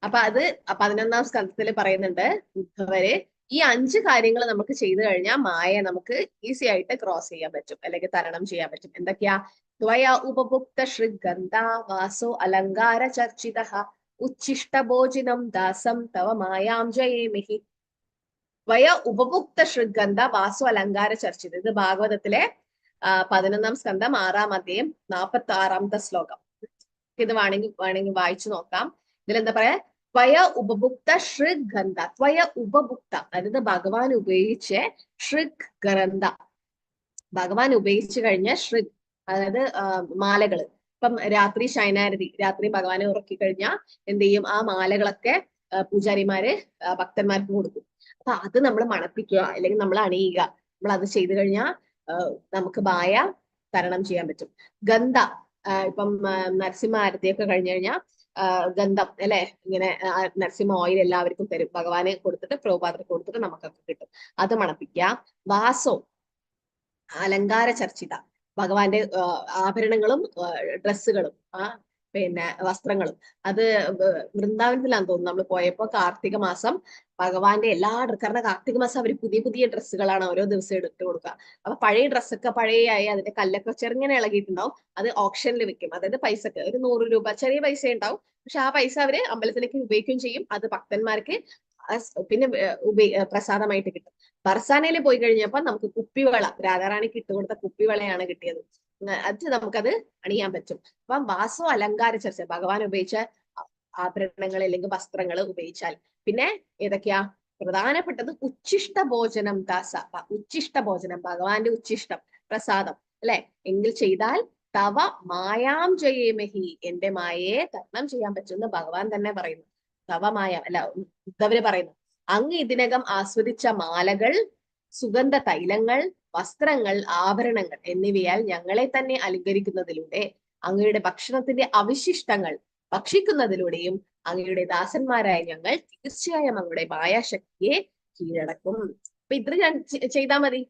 അപ്പൊ അത് 11ാം സ്കന്ധത്തില് പറയുന്നുണ്ട്. ഉദ്ധവര് ഈ 5 കാര്യങ്ങൾ നമുക്ക് ചെയ്തു കഴിഞ്ഞാൽ മായ നമുക്ക് ഈസി ആയിട്ട് ക്രോസ് ചെയ്യാൻ പറ്റും, അല്ലെങ്കിൽ തരണം ചെയ്യാൻ പറ്റും. എന്തൊക്കെയാ? ത്വയ ഉപഭുക്ത ശൃഗന്ധ വാസോ അലങ്കാര ചർച്ചിതഃ ഉച്ഛിഷ്ടഭോജിനം ദാസം തവ മായാം ജയേമിഹി. ത്വയ ഉപഭുക്ത ശൃഗന്ധ വാസോ അലങ്കാര ചർച്ചിത. ഇത് ഭാഗവതത്തിലെ 11ാം സ്കന്ധം 6ാം അധ്യായം 46ാമത്തെ ശ്ലോകം. ഇത് വേണമെങ്കിൽ വായിച്ചു നോക്കാം. ഇതിലെന്താ പറയാ? ത്വയ ഉപഭുക്ത ശൃഗന്ധ. ത്വയ ഉപഭുക്ത അതായത് ഭഗവാൻ ഉപയോഗിച്ച ശൃഗ് ഗ്രന്ഥ, ഭഗവാൻ ഉപയോഗിച്ചു കഴിഞ്ഞ ശൃഗ് അതായത് മാലകള്. ഇപ്പം രാത്രി ശയനാരതി, രാത്രി ഭഗവാനെ ഉറക്കി കഴിഞ്ഞാൽ എന്ത് ചെയ്യും? ആ മാലകളൊക്കെ പൂജാരിമാര് ഭക്തന്മാർക്ക് കൊടുക്കും. അപ്പൊ അത് നമ്മൾ മണപ്പിക്കുക, അല്ലെങ്കിൽ നമ്മൾ അണിയുക. നമ്മൾ അത് ചെയ്തു കഴിഞ്ഞാൽ നമുക്ക് മായ തരണം ചെയ്യാൻ പറ്റും. ഗന്ധ, ഇപ്പം നരസിംഹ ആരതിയൊക്കെ കഴിഞ്ഞു കഴിഞ്ഞാൽ ഗന്ധം അല്ലെ, ഇങ്ങനെ നരസിംഹ ഓയിൽ എല്ലാവർക്കും തരും. ഭഗവാന് കൊടുത്തിട്ട് പ്രഭുപാദർക്ക് കൊടുത്തിട്ട് നമുക്കൊക്കെ കിട്ടും. അത് മണപ്പിക്കുക. വാസോ അലങ്കാര ചർച്ചിത, ഭഗവാന്റെ ആഭരണങ്ങളും ഡ്രസ്സുകളും പിന്നെ വസ്ത്രങ്ങളും. അത് വൃന്ദാവനത്തിലാന്ന് തോന്നുന്നു നമ്മൾ പോയപ്പോ. കാർത്തിക മാസം ഭഗവാന്റെ കാരണം കാർത്തിക മാസം അവര് പുതിയ പുതിയ ഡ്രസ്സുകളാണ് ഓരോ ദിവസം എടുത്തു കൊടുക്കുക. അപ്പൊ പഴയ ഡ്രസ്സൊക്കെ പഴയയായി അതിന്റെ കല്ലൊക്കെ ചെറുങ്ങനെ ഇളകിയിട്ടുണ്ടാവും. അത് ഓപ്ഷനിൽ വെക്കും. അതായത് പൈസക്ക് ഒരു 100 രൂപ ചെറിയ പൈസ ഉണ്ടാവും. പക്ഷെ ആ പൈസ അവര് അമ്പലത്തിലേക്ക് ഉപയോഗിക്കുകയും ചെയ്യും. അത് ഭക്തന്മാർക്ക് പിന്നെ പ്രസാദമായിട്ട് കിട്ടും. ബർസാനയിൽ പോയി കഴിഞ്ഞപ്പോ നമുക്ക് കുപ്പിവള, രാധാറാണിക്ക് ഇട്ടുകൊടുത്ത കുപ്പിവളയാണ് കിട്ടിയത്. അത് നമുക്കത് അണിയാൻ പറ്റും. അപ്പൊ വാസോ അലങ്കാര ചർച്ച, ഭഗവാൻ ഉപയോഗിച്ച ആഭരണങ്ങൾ അല്ലെങ്കിൽ വസ്ത്രങ്ങൾ ഉപയോഗിച്ചാൽ. പിന്നെ ഏതൊക്കെയാ പ്രധാനപ്പെട്ടത്? ഉച്ഛിഷ്ട ഭോജനം ദാസ. ഉച്ഛിഷ്ട ഭോജനം, ഭഗവാന്റെ ഉച്ഛിഷ്ടം പ്രസാദം അല്ലെ എങ്കിൽ ചെയ്താൽ തവ മായാം ജയേമഹി, എന്റെ മായയെ തരണം ചെയ്യാൻ പറ്റുമെന്ന് ഭഗവാൻ തന്നെ പറയുന്നു. തവ മായ അല്ല, ഉദ്ധവര് പറയുന്നു. അങ്ങ് ഇതിനകം ആസ്വദിച്ച മാലകൾ, സുഗന്ധ തൈലങ്ങൾ, വസ്ത്രങ്ങൾ, ആഭരണങ്ങൾ എന്നിവയാൽ ഞങ്ങളെ തന്നെ അലങ്കരിക്കുന്നതിലൂടെ അങ്ങയുടെ ഭക്ഷണത്തിന്റെ അവശിഷ്ടങ്ങൾ ഭക്ഷിക്കുന്നതിലൂടെയും അങ്ങയുടെ ദാസന്മാരായ ഞങ്ങൾ തീർച്ചയായും അങ്ങയുടെ മായാശക്തിയെ കീഴടക്കും. അപ്പൊ ഇത്ര ചെയ്താൽ മതി.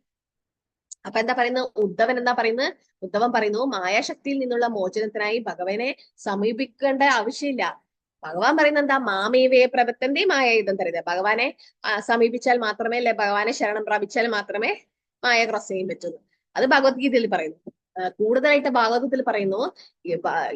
അപ്പൊ എന്താ പറയുന്നത്? ഉദ്ധവൻ എന്താ പറയുന്നത്? ഉദ്ധവൻ പറയുന്നു മായാശക്തിയിൽ നിന്നുള്ള മോചനത്തിനായി ഭഗവാനെ സമീപിക്കേണ്ട ആവശ്യമില്ല. ഭഗവാൻ പറയുന്നത് എന്താ? മാമേവേ പ്രപത്തന്റെ മായ ഇതം തരുന്നത്. ഭഗവാനെ സമീപിച്ചാൽ മാത്രമേ, അല്ലെ ഭഗവാനെ ശരണം പ്രാപിച്ചാൽ മാത്രമേ മായ ക്രോസ് ചെയ്യാൻ പറ്റുള്ളൂ. അത് ഭഗവത്ഗീതയിൽ പറയുന്നു. കൂടുതലായിട്ട് ഭാഗവതത്തിൽ പറയുന്നു,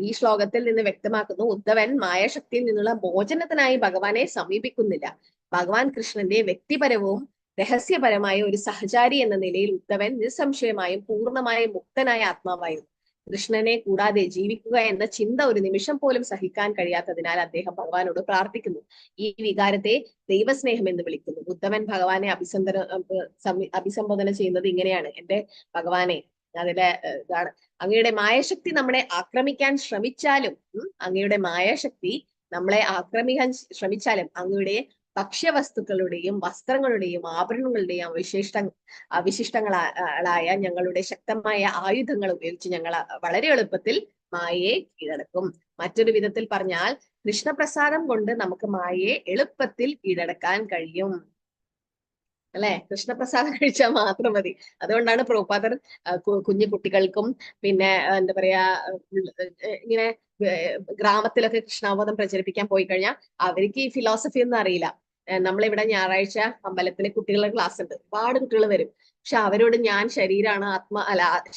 ഈ ശ്ലോകത്തിൽ നിന്ന് വ്യക്തമാക്കുന്നു, ഉദ്ധവൻ മായാശക്തിയിൽ നിന്നുള്ള മോചനത്തിനായി ഭഗവാനെ സമീപിക്കുന്നില്ല. ഭഗവാൻ കൃഷ്ണന്റെ വ്യക്തിപരവും രഹസ്യപരമായ ഒരു സഹചാരി എന്ന നിലയിൽ ഉദ്ധവൻ നിസ്സംശയമായും പൂർണ്ണമായും മുക്തനായ ആത്മാവായിരുന്നു. കൃഷ്ണനെ കൂടാതെ ജീവിക്കുക എന്ന ചിന്ത ഒരു നിമിഷം പോലും സഹിക്കാൻ കഴിയാത്തതിനാൽ അദ്ദേഹം ഭഗവാനോട് പ്രാർത്ഥിക്കുന്നു. ഈ വികാരത്തെ ദൈവസ്നേഹം എന്ന് വിളിക്കുന്നു. ഉദ്ധവൻ ഭഗവാനെ അഭിസംബോധന ചെയ്യുന്നത് ഇങ്ങനെയാണ്: എന്റെ ഭഗവാനെ, അതിലെ ഇതാണ്, അങ്ങയുടെ മായാശക്തി നമ്മളെ ആക്രമിക്കാൻ ശ്രമിച്ചാലും, അങ്ങയുടെ മായാശക്തി നമ്മളെ ആക്രമിക്കാൻ ശ്രമിച്ചാലും അങ്ങയുടെ ഭക്ഷ്യവസ്തുക്കളുടെയും വസ്ത്രങ്ങളുടെയും ആഭരണങ്ങളുടെയും അവശിഷ്ടങ്ങളായ ഞങ്ങളുടെ ശക്തമായ ആയുധങ്ങൾ ഉപയോഗിച്ച് ഞങ്ങൾ വളരെ എളുപ്പത്തിൽ മായയെ കീഴടക്കും. മറ്റൊരു വിധത്തിൽ പറഞ്ഞാൽ, കൃഷ്ണപ്രസാദം കൊണ്ട് നമുക്ക് മായയെ എളുപ്പത്തിൽ കീഴടക്കാൻ കഴിയും. അല്ലെ? കൃഷ്ണപ്രസാദം കഴിച്ചാൽ മാത്രം മതി. അതുകൊണ്ടാണ് പ്രഭുപാദർ കുഞ്ഞു കുട്ടികൾക്കും പിന്നെ എന്താ പറയാ ഇങ്ങനെ ഗ്രാമത്തിലൊക്കെ കൃഷ്ണാവബോധം പ്രചരിപ്പിക്കാൻ പോയി കഴിഞ്ഞാൽ അവർക്ക് ഈ ഫിലോസഫി ഒന്നും അറിയില്ല. നമ്മളിവിടെ ഞായറാഴ്ച അമ്പലത്തിലെ കുട്ടികളുടെ ക്ലാസ് ഉണ്ട്, ഒരുപാട് കുട്ടികൾ വരും. പക്ഷെ അവരോട് ഞാൻ ശരീരമാണ്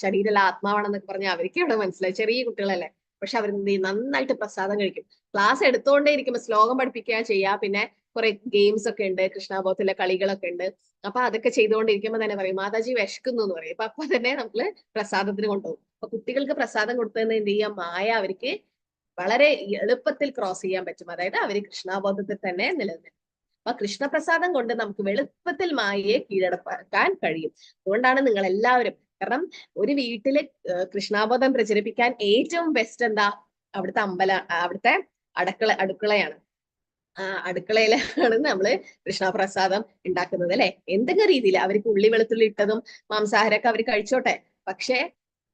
ശരീരമല്ല ആത്മാവാണെന്നൊക്കെ പറഞ്ഞാൽ അവർക്ക് ഇവിടെ മനസ്സിലായി, ചെറിയ കുട്ടികളല്ലേ. പക്ഷെ അവർ എന്ത് ചെയ്യും? നന്നായിട്ട് പ്രസാദം കഴിക്കും. ക്ലാസ് എടുത്തുകൊണ്ടേ ഇരിക്കുമ്പോൾ ശ്ലോകം പഠിപ്പിക്കുക ചെയ്യുക, പിന്നെ കുറെ ഗെയിംസ് ഒക്കെ ഉണ്ട്, കൃഷ്ണാബോധത്തിലെ കളികളൊക്കെ ഉണ്ട്. അപ്പൊ അതൊക്കെ ചെയ്തുകൊണ്ടിരിക്കുമ്പോൾ തന്നെ പറയും മാതാജി വിശക്കുന്നു എന്ന് പറയും. അപ്പൊ തന്നെ നമ്മള് പ്രസാദത്തിന് കൊണ്ടുപോകും. അപ്പൊ കുട്ടികൾക്ക് പ്രസാദം കൊടുത്തതെന്ന് എന്ത് ചെയ്യാം? മായ അവർക്ക് വളരെ എളുപ്പത്തിൽ ക്രോസ് ചെയ്യാൻ പറ്റും. അതായത് അവര് കൃഷ്ണാബോധത്തിൽ തന്നെ നിലനിൽക്കും. അപ്പൊ കൃഷ്ണപ്രസാദം കൊണ്ട് നമുക്ക് എളുപ്പത്തിൽ മായയെ കീഴടക്കാൻ കഴിയും. അതുകൊണ്ടാണ് നിങ്ങൾ എല്ലാവരും, കാരണം ഒരു വീട്ടില് കൃഷ്ണാബോധം പ്രചരിപ്പിക്കാൻ ഏറ്റവും ബെസ്റ്റ് എന്താ? അവിടുത്തെ അവിടുത്തെ അടുക്കളയാണ്. അടുക്കളയിലാണ് നമ്മള് കൃഷ്ണപ്രസാദം ഉണ്ടാക്കുന്നത്, അല്ലെ? എന്തെങ്കിലും രീതിയിൽ അവർക്ക് ഉള്ളി വെളുത്തുള്ളി ഇട്ടതും മാംസാഹാരമൊക്കെ അവർ കഴിച്ചോട്ടെ, പക്ഷെ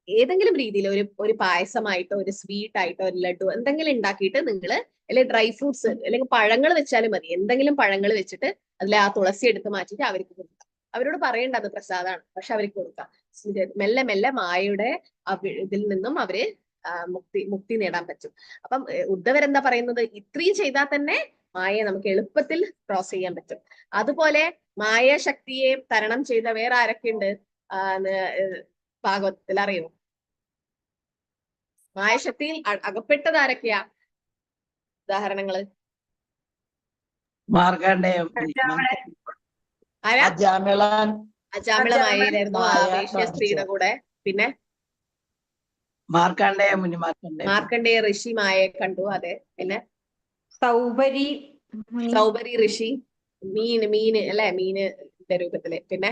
ഏതെങ്കിലും രീതിയിൽ ഒരു പായസമായിട്ടോ ഒരു സ്വീറ്റ് ആയിട്ടോ ഒരു ലഡു എന്തെങ്കിലും ഉണ്ടാക്കിയിട്ട് നിങ്ങള്, അല്ലെങ്കിൽ ഡ്രൈ ഫ്രൂട്ട്സ് അല്ലെങ്കിൽ പഴങ്ങൾ വെച്ചാലും മതി, എന്തെങ്കിലും പഴങ്ങൾ വെച്ചിട്ട് അതിലെ ആ തുളസി എടുത്ത് മാറ്റിയിട്ട് അവർക്ക് കൊടുക്കാം. അവരോട് പറയേണ്ട അത് പ്രസാദമാണ്, പക്ഷെ അവർക്ക് കൊടുക്കാം. മെല്ലെ മെല്ലെ മായയുടെ ഇതിൽ നിന്നും അവര് മുക്തി നേടാൻ പറ്റും. അപ്പം ഉദ്ധവരെന്താ പറയുന്നത്? ഇത്രയും ചെയ്താൽ തന്നെ മായയെ നമുക്ക് എളുപ്പത്തിൽ ക്രോസ് ചെയ്യാൻ പറ്റും. അതുപോലെ മായ ശക്തിയെ തരണം ചെയ്ത വേറെ ആരൊക്കെ ഉണ്ട് ഭാഗവതത്തിൽ? അറിയോ? മായശക്തിയിൽ അകപ്പെട്ടത് ആരൊക്കെയാ? ഉദാഹരണങ്ങള് മാർക്കണ്ഡേയം, അജാമിള മായയിലായിരുന്നു, ആ വേശ്യ സ്ത്രീയുടെ കൂടെ. പിന്നെ മാർക്കണ്ഡേയ ഋഷി മായയെ കണ്ടു. അതെ. പിന്നെ സൗബരി ഋഷി മീന് അല്ലെ? മീനിന്റെ രൂപത്തില്. പിന്നെ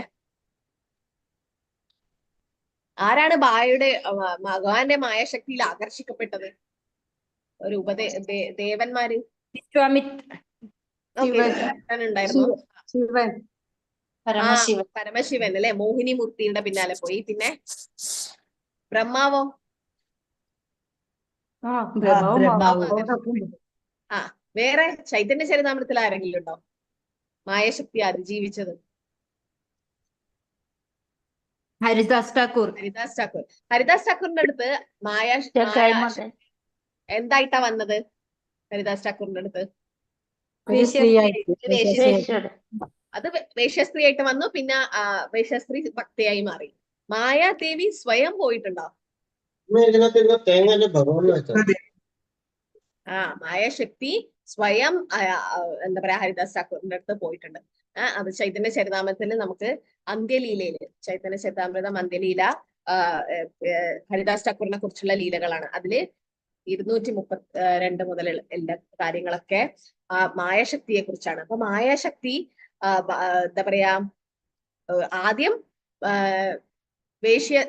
ആരാണ് ഭഗവാന്റെ മായാശക്തിയിൽ ആകർഷിക്കപ്പെട്ടത്? ഒരു ദേവന്മാര് ഉണ്ടായിരുന്നു. പരമശിവൻ അല്ലെ? മോഹിനി മൂർത്തിയുടെ പിന്നാലെ പോയി. പിന്നെ ബ്രഹ്മാവോ? വേറെ ചൈതന്യ ചരിതാമൃതത്തിൽ ആരെങ്കിലും ഉണ്ടോ മായാശക്തി അതിജീവിച്ചത്? ഹരിദാസ് ഠാക്കൂർ. ഹരിദാസ് ഠാക്കൂറിന്റെ അടുത്ത് എന്തായിട്ടാ വന്നത്? ഹരിദാസ് ഠാക്കൂറിന്റെ അടുത്ത് അത് വേശ്യസ്ത്രീ ആയിട്ട് വന്നു. പിന്നെ വേശ്യസ്ത്രീ ഭക്തിയായി മാറി. മായാദേവി സ്വയം പോയിട്ടുണ്ടോ? മായാശക്തി സ്വയം എന്താ പറയാ ഹരിദാസ് ഠാക്കൂറിന്റെ അടുത്ത് പോയിട്ടുണ്ട്. അത് ചൈതന്യ ചരിതാമൃതത്തിൽ നമുക്ക് അന്ത്യലീലയില്, ചൈതന്യ ചരിതാമൃതം അന്ത്യലീല ഹരിദാസ് ഠാക്കൂറിനെ കുറിച്ചുള്ള ലീലകളാണ്. അതില് 232 മുതൽ എല്ലാ കാര്യങ്ങളൊക്കെ മായാശക്തിയെ കുറിച്ചാണ്. അപ്പൊ മായാശക്തി എന്താ പറയാ ആദ്യം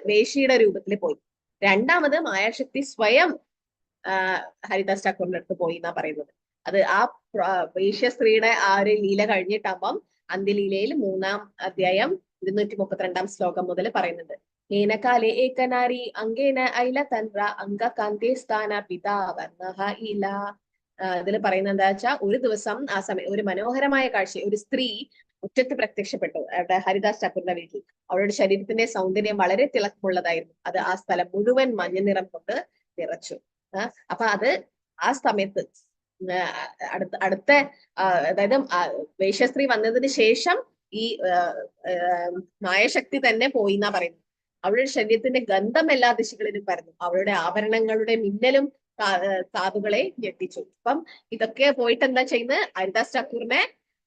വേശ്യയുടെ രൂപത്തിൽ പോയി. രണ്ടാമത് മായാശക്തി സ്വയം ഹരിദാസ് ഠാക്കൂറിന്റെ അടുത്ത് പോയി എന്നാ പറയുന്നത്. അത് ആ വേശ്യ സ്ത്രീയുടെ ആ ഒരു ലീല കഴിഞ്ഞിട്ടാകുമ്പം അന്ത്യലീലയിൽ 3-ാം അധ്യായം 232 ശ്ലോകം മുതൽ പറയുന്നുണ്ട്. ഹേനകാലേ ഏകനാരി അംഗേന ഐല തൻറ അംഗകാന്തേ സ്ഥാന പിതാ വർണ്ണഹ ഇല. ഇതിൽ പറയുന്നത് എന്താ വെച്ചാൽ, ഒരു ദിവസം ആ സമയം ഒരു മനോഹരമായ കാഴ്ച, ഒരു സ്ത്രീ മുറ്റത്ത് പ്രത്യക്ഷപ്പെട്ടു അവിടെ ഹരിദാസ് ഠാക്കൂറിന്റെ വീട്ടിൽ. അവളുടെ ശരീരത്തിന്റെ സൗന്ദര്യം വളരെ തിളക്കമുള്ളതായിരുന്നു. അത് ആ സ്ഥലം മുഴുവൻ മഞ്ഞ നിറം കൊണ്ട് നിറച്ചു. അപ്പൊ അത് ആ സമയത്ത് അടുത്ത അതായത് വേശ്യസ്ത്രീ വന്നതിന് ശേഷം ഈ മായശക്തി തന്നെ പോയി എന്നാ പറയുന്നത്. അവളുടെ ശരീരത്തിന്റെ ഗന്ധം എല്ലാ ദിശകളിലും പരന്നു. അവളുടെ ആഭരണങ്ങളുടെ മിന്നലും കാതുകളെ ഞെട്ടിച്ചു. അപ്പം ഇതൊക്കെ പോയിട്ട് എന്താ ചെയ്യുന്നത്? ഹരിദാസ് ഠാക്കൂറിനെ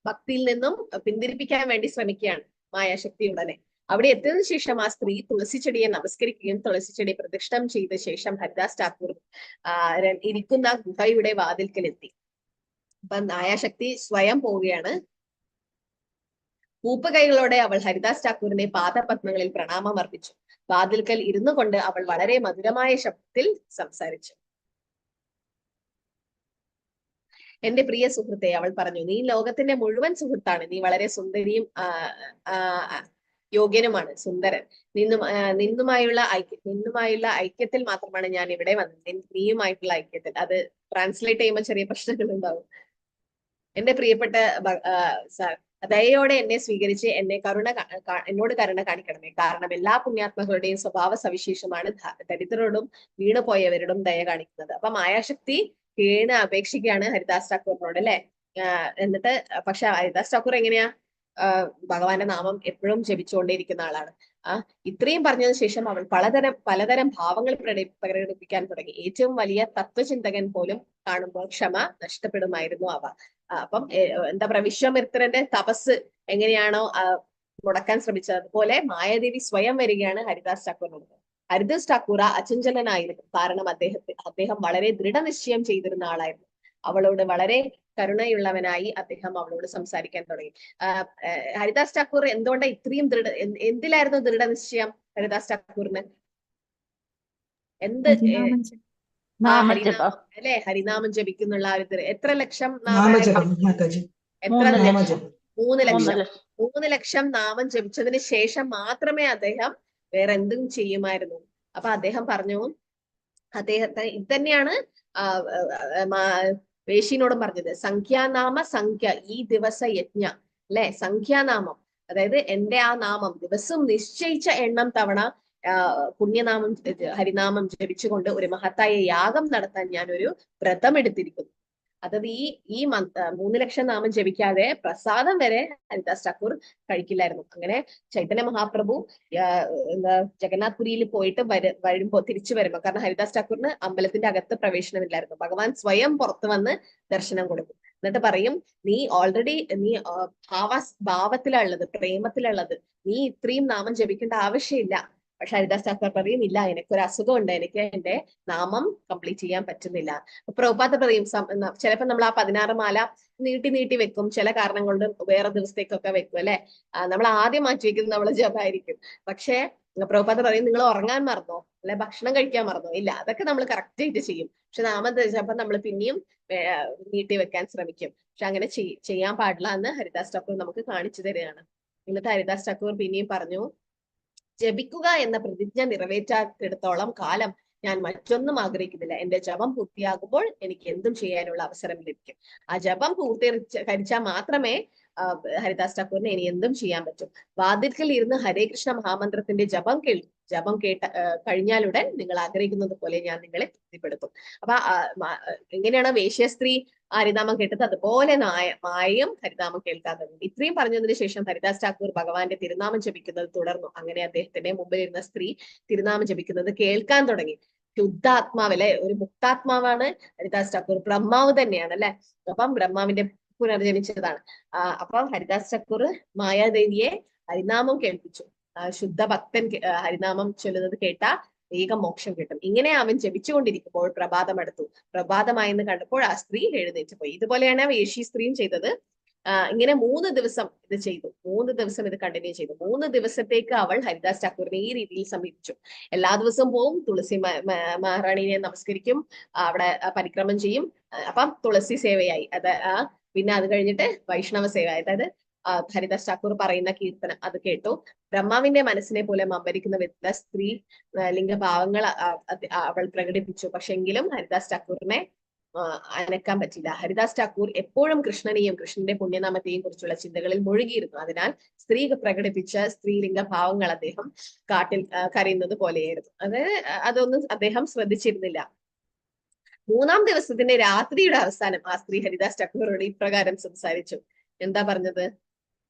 ഭക്തിയിൽ നിന്നും പിന്തിരിപ്പിക്കാൻ വേണ്ടി ശ്രമിക്കുകയാണ് മായാശക്തി ഉടനെ. അവിടെ എത്തിയതിനു ശേഷം ആ സ്ത്രീ തുളസിച്ചെടിയെ നമസ്കരിക്കുകയും തുളസിച്ചെടിയെ പ്രദക്ഷിണം ചെയ്ത ശേഷം ഹരിദാസ് ഠാക്കൂർ ഇരിക്കുന്ന ഗുഹയുടെ വാതിൽക്കലെത്തി. അപ്പൊ മായാശക്തി സ്വയം പോവുകയാണ്. കൂപ്പുകൈകളോടെ അവൾ ഹരിദാസ് ഠാക്കൂറിനെ പാദപത്മങ്ങളിൽ പ്രണാമം അർപ്പിച്ചു. വാതിൽക്കൽ ഇരുന്നു കൊണ്ട് അവൾ വളരെ മധുരമായ ശബ്ദത്തിൽ സംസാരിച്ചു. എന്റെ പ്രിയ സുഹൃത്തെ, അവൾ പറഞ്ഞു, നീ ലോകത്തിന്റെ മുഴുവൻ സുഹൃത്താണ്. നീ വളരെ സുന്ദരിയും യോഗ്യനുമാണ്, സുന്ദരൻ. നിന്നുമായുള്ള ഐക്യത്തിൽ മാത്രമാണ് ഞാൻ ഇവിടെ വന്നത്. നീയുമായിട്ടുള്ള ഐക്യത്തിൽ. അത് ട്രാൻസ്ലേറ്റ് ചെയ്യുമ്പോൾ ചെറിയ പ്രശ്നങ്ങൾ ഉണ്ടാവും. എന്റെ പ്രിയപ്പെട്ട ദയയോടെ എന്നെ സ്വീകരിച്ച് എന്നോട് കരുണ കാണിക്കണമേ. കാരണം എല്ലാ പുണ്യാത്മകളുടെയും സ്വഭാവ സവിശേഷമാണ് ദരിദ്രരോടും വീണുപോയവരോടും ദയ കാണിക്കുന്നത്. അപ്പൊ മായാശക്തി വീണ് അപേക്ഷിക്കുകയാണ് ഹരിദാസ് ഠാക്കൂറിനോട്, അല്ലെ? എന്നിട്ട് പക്ഷെ ഹരിദാസ് ഠാക്കൂർ എങ്ങനെയാ ഭഗവാന്റെ നാമം എപ്പോഴും ജപിച്ചുകൊണ്ടേയിരിക്കുന്ന ആളാണ്. ഇത്രയും പറഞ്ഞതിന് ശേഷം അവൾ പലതരം ഭാവങ്ങൾ പ്രകടിപ്പിക്കാൻ തുടങ്ങി. ഏറ്റവും വലിയ തത്വചിന്തകൻ പോലും കാണുമ്പോൾ ക്ഷമ നഷ്ടപ്പെടുമായിരുന്നു അവ. അപ്പം എന്താ പറയാ, വിശ്വാമിത്രന്റെ തപസ് എങ്ങനെയാണോ മുടക്കാൻ ശ്രമിച്ചത്, അതുപോലെ മായാദേവി സ്വയം വരികയാണ് ഹരിദാസ് ഠാക്കൂറിനോട്. ഹരിദാസ് ഠാക്കൂർ അചഞ്ചലനായിരുന്നു. കാരണം അദ്ദേഹം വളരെ ദൃഢനിശ്ചയം ചെയ്തിരുന്ന ആളായിരുന്നു. അവളോട് വളരെ കരുണയുള്ളവനായി അദ്ദേഹം അവളോട് സംസാരിക്കാൻ തുടങ്ങി. ഹരിദാസ് ഠാക്കൂർ എന്തുകൊണ്ടാ ഇത്രയും എന്തിലായിരുന്നു ദൃഢനിശ്ചയം ഹരിദാസ് ഠാക്കൂറിന്? അല്ലെ, ഹരിനാമം ജപിക്കുന്നുള്ള എത്ര ലക്ഷം 3 ലക്ഷം നാമം ജപിച്ചതിന് ശേഷം മാത്രമേ അദ്ദേഹം വേറെ എന്തും ചെയ്യുമായിരുന്നു. അപ്പൊ അദ്ദേഹം പറഞ്ഞു, അദ്ദേഹത്തെ ഇത് തന്നെയാണ് വേശിനോടും പറഞ്ഞത്. സംഖ്യാനാമ സംഖ്യ ഈ ദിവസ യജ്ഞ, അല്ലെ? സംഖ്യാനാമം, അതായത് എന്റെ ആ നാമം ദിവസം നിശ്ചയിച്ച എണ്ണം തവണ പുണ്യനാമം ഹരിനാമം ജപിച്ചുകൊണ്ട് ഒരു മഹത്തായ യാഗം നടത്താൻ ഞാൻ ഒരു വ്രതം എടുത്തിരിക്കുന്നു. അതായത് ഈ 3 ലക്ഷം നാമം ജപിക്കാതെ പ്രസാദം വരെ ഹരിദാസ് ഠാക്കൂർ കഴിക്കില്ലായിരുന്നു. അങ്ങനെ ചൈതന്യ മഹാപ്രഭു ജഗന്നാഥ് പുരിയിൽ പോയിട്ട് തിരിച്ചു വരുമ്പോ, കാരണം ഹരിദാസ് ഠാക്കൂറിന് അമ്പലത്തിന്റെ അകത്ത് പ്രവേശനമില്ലായിരുന്നു, ഭഗവാൻ സ്വയം പുറത്തു വന്ന് ദർശനം കൊടുക്കും. എന്നിട്ട് പറയും, നീ ഓൾറെഡി ഭാവത്തിലുള്ളത്, പ്രേമത്തിലുള്ളത്, നീ ഇത്രയും നാമം ജപിക്കേണ്ട ആവശ്യമില്ല. പക്ഷെ ഹരിദാസ് ഠാക്കൂർ പറയും, ഇല്ല, എനിക്കൊരു അസുഖമുണ്ട്, എനിക്ക് എന്റെ നാമം കംപ്ലീറ്റ് ചെയ്യാൻ പറ്റുന്നില്ല. പ്രഭുപാദ പറയും, ചിലപ്പോൾ നമ്മൾ ആ 16 മാല നീട്ടി വെക്കും, ചില കാരണം കൊണ്ട് വേറെ ദിവസത്തേക്കൊക്കെ വെക്കും, അല്ലെ? നമ്മൾ ആദ്യം മാറ്റി വെക്കുന്നത് നമ്മളെ ജപമായിരിക്കും. പക്ഷെ പ്രഭുപാദ പറയും, നിങ്ങൾ ഉറങ്ങാൻ മറന്നോ, അല്ലെ ഭക്ഷണം കഴിക്കാൻ മറന്നോ? ഇല്ല, അതൊക്കെ നമ്മൾ കറക്റ്റ് ആയിട്ട് ചെയ്യും. പക്ഷെ ജപം നമ്മൾ പിന്നെയും നീട്ടി വെക്കാൻ ശ്രമിക്കും. പക്ഷെ അങ്ങനെ ചെയ്യാൻ പാടില്ല എന്ന് ഹരിദാസ് ഠാക്കൂർ നമുക്ക് കാണിച്ചു തരികയാണ്. എന്നിട്ട് ഹരിദാസ് ഠാക്കൂർ പിന്നെയും പറഞ്ഞു, ജപിക്കുക എന്ന പ്രതിജ്ഞ നിറവേറ്റാത്തിടത്തോളം കാലം ഞാൻ മറ്റൊന്നും ആഗ്രഹിക്കുന്നില്ല. എന്റെ ജപം പൂർത്തിയാകുമ്പോൾ എനിക്ക് എന്തും ചെയ്യാനുള്ള അവസരം ലഭിക്കും. ആ ജപം പൂർത്തീകരിച്ചാൽ മാത്രമേ ഹരിദാസ് ഠാക്കൂറിന് ഇനി എന്തും ചെയ്യാൻ പറ്റും. വാതിൽക്കൽ ഇരുന്ന് ഹരേ കൃഷ്ണ മഹാമന്ത്രത്തിന്റെ ജപം കഴിഞ്ഞാലുടൻ നിങ്ങൾ ആഗ്രഹിക്കുന്നത് പോലെ ഞാൻ നിങ്ങളെ തൃപ്തിപ്പെടുത്തും. അപ്പൊ എങ്ങനെയാണ് വേശ്യസ്ത്രീ ഹരിനാമം കേട്ടത്, അതുപോലെ മായയും ഹരിനാമം കേൾക്കാൻ തുടങ്ങി. ഇത്രയും പറഞ്ഞതിന് ശേഷം ഹരിദാസ് ഠാക്കൂർ ഭഗവാന്റെ തിരുനാമം ജപിക്കുന്നത് തുടർന്നു. അങ്ങനെ അദ്ദേഹത്തിന്റെ മുമ്പിൽ ഇരുന്ന സ്ത്രീ തിരുനാമം ജപിക്കുന്നത് കേൾക്കാൻ തുടങ്ങി. ശുദ്ധാത്മാവ്, അല്ലെ? ഒരു മുക്താത്മാവാണ് ഹരിദാസ് ഠാക്കൂർ, ബ്രഹ്മാവ് തന്നെയാണ്, അല്ലെ? അപ്പം ബ്രഹ്മാവിന്റെ പുനർജനിച്ചതാണ്. അപ്പം ഹരിദാസ് ഠാക്കൂർ മായാദേവിയെ ഹരിനാമം കേൾപ്പിച്ചു. ശുദ്ധ ഭക്തൻ ഹരിനാമം ചൊല്ലുന്നത് കേട്ട വേഗം മോക്ഷം കിട്ടും. ഇങ്ങനെ അവൻ ജപിച്ചുകൊണ്ടിരിക്കുമ്പോൾ പ്രഭാതം അടുത്തു. പ്രഭാതമായെന്ന് കണ്ടപ്പോൾ ആ സ്ത്രീ എഴുന്നേറ്റ് പോയി. ഇതുപോലെയാണ് വേശി സ്ത്രീയും ചെയ്തത്. ഇങ്ങനെ 3 ദിവസം ഇത് ചെയ്തു. 3 ദിവസം ഇത് കണ്ടിന്യൂ ചെയ്തു. 3 ദിവസത്തേക്ക് അവൾ ഹരിദാസ് ഠാക്കൂറിനെ ഈ രീതിയിൽ സമീപിച്ചു. എല്ലാ ദിവസവും പോവും, തുളസി മഹാറാണിനെ നമസ്കരിക്കും, അവിടെ പരിക്രമം ചെയ്യും. അപ്പം തുളസി സേവയായി. പിന്നെ അത് കഴിഞ്ഞിട്ട് വൈഷ്ണവ സേവ, അതായത് ഹരിദാസ് ഠാക്കൂർ പറയുന്ന കീർത്തനം അത് കേട്ടു. ബ്രഹ്മാവിന്റെ മനസ്സിനെ പോലെ മമ്പരിക്കുന്ന വിധ സ്ത്രീ ലിംഗഭാവങ്ങൾ അവൾ പ്രകടിപ്പിച്ചു. പക്ഷെ എങ്കിലും ഹരിദാസ് ഠാക്കൂറിനെ അനക്കാൻ പറ്റില്ല. ഹരിദാസ് ഠാക്കൂർ എപ്പോഴും കൃഷ്ണനെയും കൃഷ്ണന്റെ പുണ്യനാമത്തെയും കുറിച്ചുള്ള ചിന്തകളിൽ മുഴുകിയിരുന്നു. അതിനാൽ സ്ത്രീ പ്രകടിപ്പിച്ച സ്ത്രീലിംഗ ഭാവങ്ങൾ അദ്ദേഹം കാട്ടിൽ കരയുന്നത് പോലെയായിരുന്നു. അതൊന്നും അദ്ദേഹം ശ്രദ്ധിച്ചിരുന്നില്ല. 3-ാം ദിവസത്തിന്റെ രാത്രിയുടെ അവസാനം ആ സ്ത്രീ ഹരിദാസ് ഠാക്കൂറോട് ഇപ്രകാരം സംസാരിച്ചു. എന്താ പറഞ്ഞത്?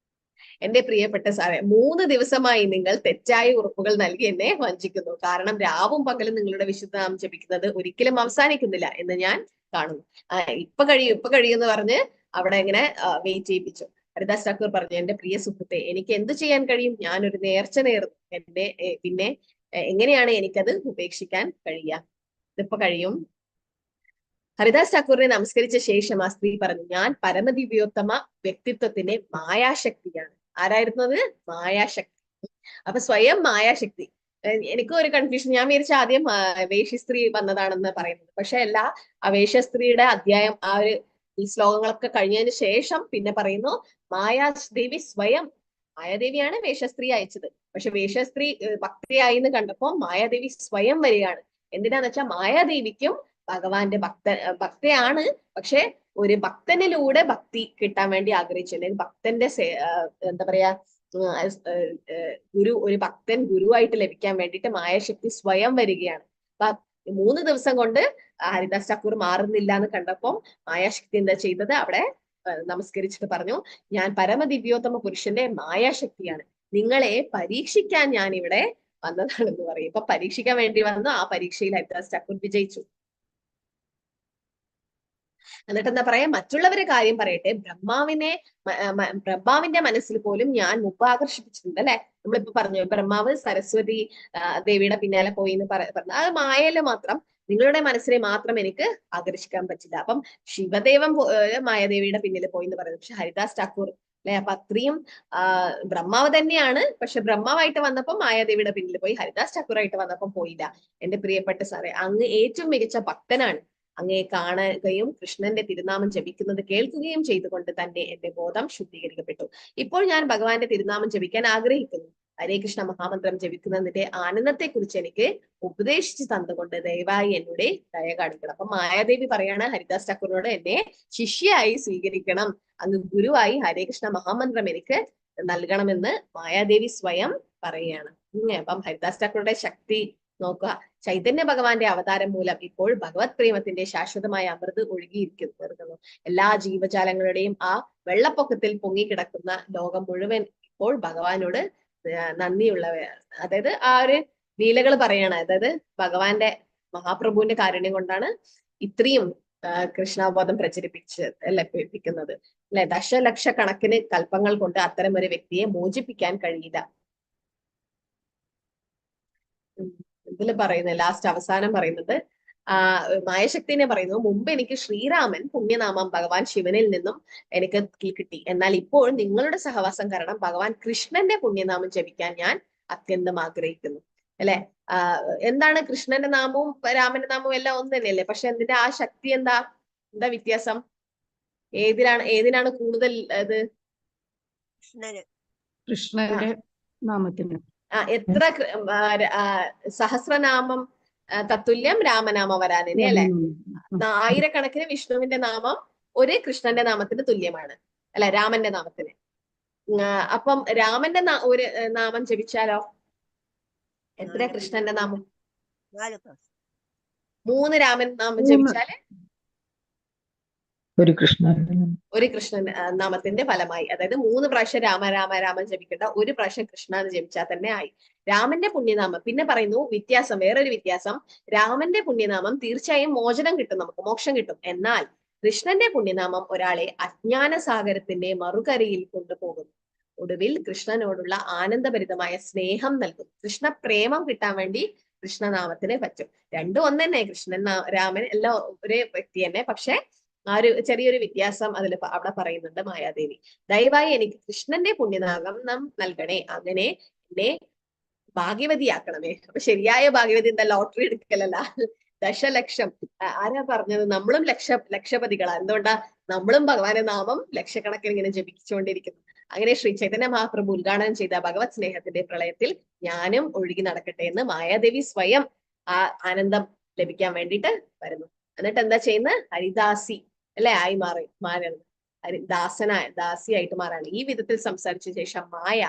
എന്റെ പ്രിയപ്പെട്ട സാറേ, 3 ദിവസമായി നിങ്ങൾ തെറ്റായ ഉറപ്പുകൾ നൽകി എന്നെ വഞ്ചിക്കുന്നു. കാരണം രാവും പകലും നിങ്ങളുടെ വിശുദ്ധനാമം ജപിക്കുന്നത് ഒരിക്കലും അവസാനിക്കുന്നില്ല എന്ന് ഞാൻ കാണുന്നു. ഇപ്പൊ കഴിയും എന്ന് പറഞ്ഞ് അവിടെ ഇങ്ങനെ വെയിറ്റ് ചെയ്യിപ്പിച്ചു. ഹരിദാസ് ഠാക്കൂർ പറഞ്ഞു, എന്റെ പ്രിയ സുഹൃത്തെ, എനിക്ക് എന്ത് ചെയ്യാൻ കഴിയും? ഞാനൊരു നേർച്ച നേർന്നു. പിന്നെ എങ്ങനെയാണ് എനിക്കത് ഉപേക്ഷിക്കാൻ കഴിയുക? ഇതിപ്പോ കഴിയും. ഹരിദാസ് ഠാക്കൂറിനെ നമസ്കരിച്ച ശേഷം ആ സ്ത്രീ പറഞ്ഞു, ഞാൻ പരമദിവ്യോത്തമ വ്യക്തിത്വത്തിന്റെ മായാശക്തിയാണ്. ആരായിരുന്നത്? മായാശക്തി. അപ്പൊ സ്വയം മായാശക്തി. എനിക്കും ഒരു കൺഫ്യൂഷൻ. ഞാൻ വിചാരിച്ച ആദ്യം വേശ്യസ്ത്രീ വന്നതാണെന്ന് പറയുന്നത്. പക്ഷെ അല്ല, ആ വേശ്യസ്ത്രീയുടെ അധ്യായം ഈ ശ്ലോകങ്ങളൊക്കെ കഴിഞ്ഞതിന് ശേഷം പിന്നെ പറയുന്നു മായാദേവി സ്വയം. മായാദേവിയാണ് വേശ്യസ്ത്രീ അയച്ചത്. പക്ഷെ വേശ്യസ്ത്രീ ഭക്തിയായി എന്ന് കണ്ടപ്പോ മായാദേവി സ്വയം വരികയാണ്. എന്തിനാന്ന് വെച്ചാൽ മായാദേവിക്കും ഭഗവാന്റെ ഭക്തയാണ്. പക്ഷെ ഒരു ഭക്തനിലൂടെ ഭക്തി കിട്ടാൻ വേണ്ടി ആഗ്രഹിച്ചു. അല്ലെങ്കിൽ ഭക്തന്റെ എന്താ പറയാ ഒരു ഭക്തൻ ഗുരുവായിട്ട് ലഭിക്കാൻ വേണ്ടിയിട്ട് മായാശക്തി സ്വയം വരികയാണ്. അപ്പൊ 3 ദിവസം കൊണ്ട് ഹരിദാസ് ഠാക്കൂർ മാറുന്നില്ല എന്ന് കണ്ടപ്പോൾ മായാശക്തി എന്താ ചെയ്തത്? അവിടെ നമസ്കരിച്ചിട്ട് പറഞ്ഞു, ഞാൻ പരമദിവ്യോത്തമ പുരുഷന്റെ മായാശക്തിയാണ്. നിങ്ങളെ പരീക്ഷിക്കാൻ ഞാൻ ഇവിടെ വന്നതാണെന്ന് പറയും. ഇപ്പൊ പരീക്ഷിക്കാൻ വേണ്ടി വന്നു. ആ പരീക്ഷയിൽ ഹരിദാസ് ഠാക്കൂർ വിജയിച്ചു. എന്നിട്ട് എന്താ പറയാ? മറ്റുള്ളവരെ കാര്യം പറയട്ടെ, ബ്രഹ്മാവിന്റെ മനസ്സിൽ പോലും ഞാൻ മുമ്പ് ആകർഷിപ്പിച്ചിട്ടുണ്ട്. അല്ലെ? നമ്മളിപ്പോ പറഞ്ഞു ബ്രഹ്മാവ് സരസ്വതി ദേവിയുടെ പിന്നാലെ പോയി എന്ന് പറഞ്ഞു. അത് മായയില് മാത്രം, നിങ്ങളുടെ മനസ്സിനെ മാത്രം എനിക്ക് ആകർഷിക്കാൻ പറ്റില്ല. അപ്പം ശിവദേവൻ മായാദേവിയുടെ പിന്നിൽ പോയി എന്ന് പറയുന്നത്. പക്ഷെ ഹരിദാസ് ഠാക്കൂർ അല്ലെ, അപ്പൊ അത്രയും ബ്രഹ്മാവ് തന്നെയാണ്. പക്ഷെ ബ്രഹ്മാവായിട്ട് വന്നപ്പോൾ മായാദേവിയുടെ പിന്നിൽ പോയി. ഹരിദാസ് ഠാക്കൂറായിട്ട് വന്നപ്പോൾ പോയില്ല. എന്റെ പ്രിയപ്പെട്ട സാറേ, അങ്ങ് ഏറ്റവും മികച്ച ഭക്തനാണ്. അങ്ങയെ കാണുകയും കൃഷ്ണന്റെ തിരുനാമം ജപിക്കുന്നത് കേൾക്കുകയും ചെയ്തുകൊണ്ട് തന്നെ എന്റെ ബോധം ശുദ്ധീകരിക്കപ്പെട്ടു. ഇപ്പോൾ ഞാൻ ഭഗവാന്റെ തിരുനാമം ജപിക്കാൻ ആഗ്രഹിക്കുന്നു. ഹരേ കൃഷ്ണ മഹാമന്ത്രം ജപിക്കുന്നതിന്റെ ആനന്ദത്തെ കുറിച്ച് എനിക്ക് ഉപദേശിച്ചു തന്നുകൊണ്ട് ദയവായി എന്നോട് ദയ കാണിക്കണം. അപ്പൊ മായാദേവി പറയാണ് ഹരിദാസ് ഠാക്കൂറിനോട്, എന്നെ ശിഷ്യയായി സ്വീകരിക്കണം, അങ്ങ് ഗുരുവായി ഹരേ കൃഷ്ണ മഹാമന്ത്രം എനിക്ക് നൽകണമെന്ന് മായാദേവി സ്വയം പറയുകയാണ്. അപ്പം ഹരിദാസ് ഠാക്കൂറുടെ ശക്തി നോക്കുക. ചൈതന്യ ഭഗവാന്റെ അവതാരം മൂലം ഇപ്പോൾ ഭഗവത് പ്രേമത്തിന്റെ ശാശ്വതമായ അമൃത് ഒഴുകിയിരിക്കുന്നു. എല്ലാ ജീവജാലങ്ങളുടെയും ആ വെള്ളപ്പൊക്കത്തിൽ പൊങ്ങിക്കിടക്കുന്ന ലോകം മുഴുവൻ ഇപ്പോൾ ഭഗവാനോട് നന്ദിയുള്ളവരാണ്. അതായത് ആ ഒരു ലീലകൾ പറയാണ്. അതായത് ഭഗവാന്റെ മഹാപ്രഭുവിന്റെ കാരുണ്യം കൊണ്ടാണ് ഇത്രയും കൃഷ്ണാബോധം ലഭിക്കുന്നത്. അല്ലെ? ദശലക്ഷക്കണക്കിന് കൽപ്പങ്ങൾ കൊണ്ട് അത്തരം ഒരു വ്യക്തിയെ മോചിപ്പിക്കാൻ കഴിയില്ല. ഇതിൽ പറയുന്നത് ലാസ്റ്റ് അവസാനം പറയുന്നത് മായശക്തിനെ പറയുന്നു, മുമ്പ് എനിക്ക് ശ്രീരാമൻ പുണ്യനാമം ഭഗവാൻ ശിവനിൽ നിന്നും എനിക്ക് കിട്ടി. എന്നാൽ ഇപ്പോൾ നിങ്ങളുടെ സഹവാസം കാരണം ഭഗവാൻ കൃഷ്ണന്റെ പുണ്യനാമം ജപിക്കാൻ ഞാൻ അത്യന്തം ആഗ്രഹിക്കുന്നു. അല്ലെ? എന്താണ് കൃഷ്ണന്റെ നാമവും രാമന്റെ നാമവും എല്ലാം ഒന്ന് തന്നെയല്ലേ? പക്ഷെ എന്തിന്റെ ആ ശക്തി എന്താ വ്യത്യാസം? ഏതിനാണ് കൂടുതൽ? അത് കൃഷ്ണന്റെ നാമത്തിന് എത്ര സഹസ്രനാമം തത്തുല്യം രാമനാമ വരാനിനെ, അല്ലെ? 1000കണക്കിന് വിഷ്ണുവിന്റെ നാമം ഒരു കൃഷ്ണന്റെ നാമത്തിന് തുല്യമാണ്, അല്ലെ? രാമന്റെ നാമത്തിന്. അപ്പം രാമന്റെ ഒരു നാമം ജപിച്ചാലോ എത്ര കൃഷ്ണന്റെ നാമം? 3 രാമൻ നാമം ജപിച്ചാല് ഒരു കൃഷ്ണൻ നാമത്തിന്റെ ഫലമായി. അതായത് 3 പ്രാവശ്യം രാമൻ ജപിക്കേണ്ട, 1 പ്രാവശ്യം കൃഷ്ണ എന്ന് ജപിച്ചാൽ തന്നെ ആയി. രാമന്റെ പുണ്യനാമം പിന്നെ പറയുന്നു വ്യത്യാസം, വേറൊരു വ്യത്യാസം. രാമന്റെ പുണ്യനാമം തീർച്ചയായും മോചനം കിട്ടും, നമുക്ക് മോക്ഷം കിട്ടും. എന്നാൽ കൃഷ്ണന്റെ പുണ്യനാമം ഒരാളെ അജ്ഞാന സാഗരത്തിന്റെ മറുകരയിൽ കൊണ്ടുപോകുന്നു. ഒടുവിൽ കൃഷ്ണനോടുള്ള ആനന്ദഭരിതമായ സ്നേഹം നൽകും. കൃഷ്ണ പ്രേമം കിട്ടാൻ വേണ്ടി കൃഷ്ണനാമത്തിന് പറ്റും. രണ്ടും ഒന്ന് തന്നെ, കൃഷ്ണൻ രാമൻ എല്ലാം ഒരേ വ്യക്തി തന്നെ. പക്ഷെ ആ ഒരു ചെറിയൊരു വ്യത്യാസം അവിടെ പറയുന്നുണ്ട് മായാദേവി. ദയവായി എനിക്ക് കൃഷ്ണന്റെ പുണ്യനാമം നൽകണേ, അങ്ങനെ എന്നെ ഭാഗ്യവതിയാക്കണമേ. അപ്പൊ ശരിയായ ഭാഗ്യവതി എന്താ? ലോട്ടറി എടുക്കലല്ല, ദശലക്ഷം. ആരാ പറഞ്ഞത്? നമ്മളും ലക്ഷപതികളാ. എന്തുകൊണ്ടാ? നമ്മളും ഭഗവാന്റെ നാമം ലക്ഷക്കണക്കിന് ഇങ്ങനെ ജപിച്ചുകൊണ്ടിരിക്കുന്നു. അങ്ങനെ ശ്രീ ചൈതന്യ മഹാപ്രഭു ഉദ്ഘാടനം ചെയ്ത ഭഗവത് സ്നേഹത്തിന്റെ പ്രളയത്തിൽ ഞാനും ഒഴുകി നടക്കട്ടെ എന്ന് മായാദേവി സ്വയം ആ ആനന്ദം ലഭിക്കാൻ വേണ്ടിയിട്ട് വരുന്നു. എന്നിട്ട് എന്താ ചെയ്യുന്നത്? ഹരിദാസി അല്ലെ ആയി മാറാണ്. ദാസിയായിട്ട് മാറാണ്. ഈ വിധത്തിൽ സംസാരിച്ച ശേഷം മായ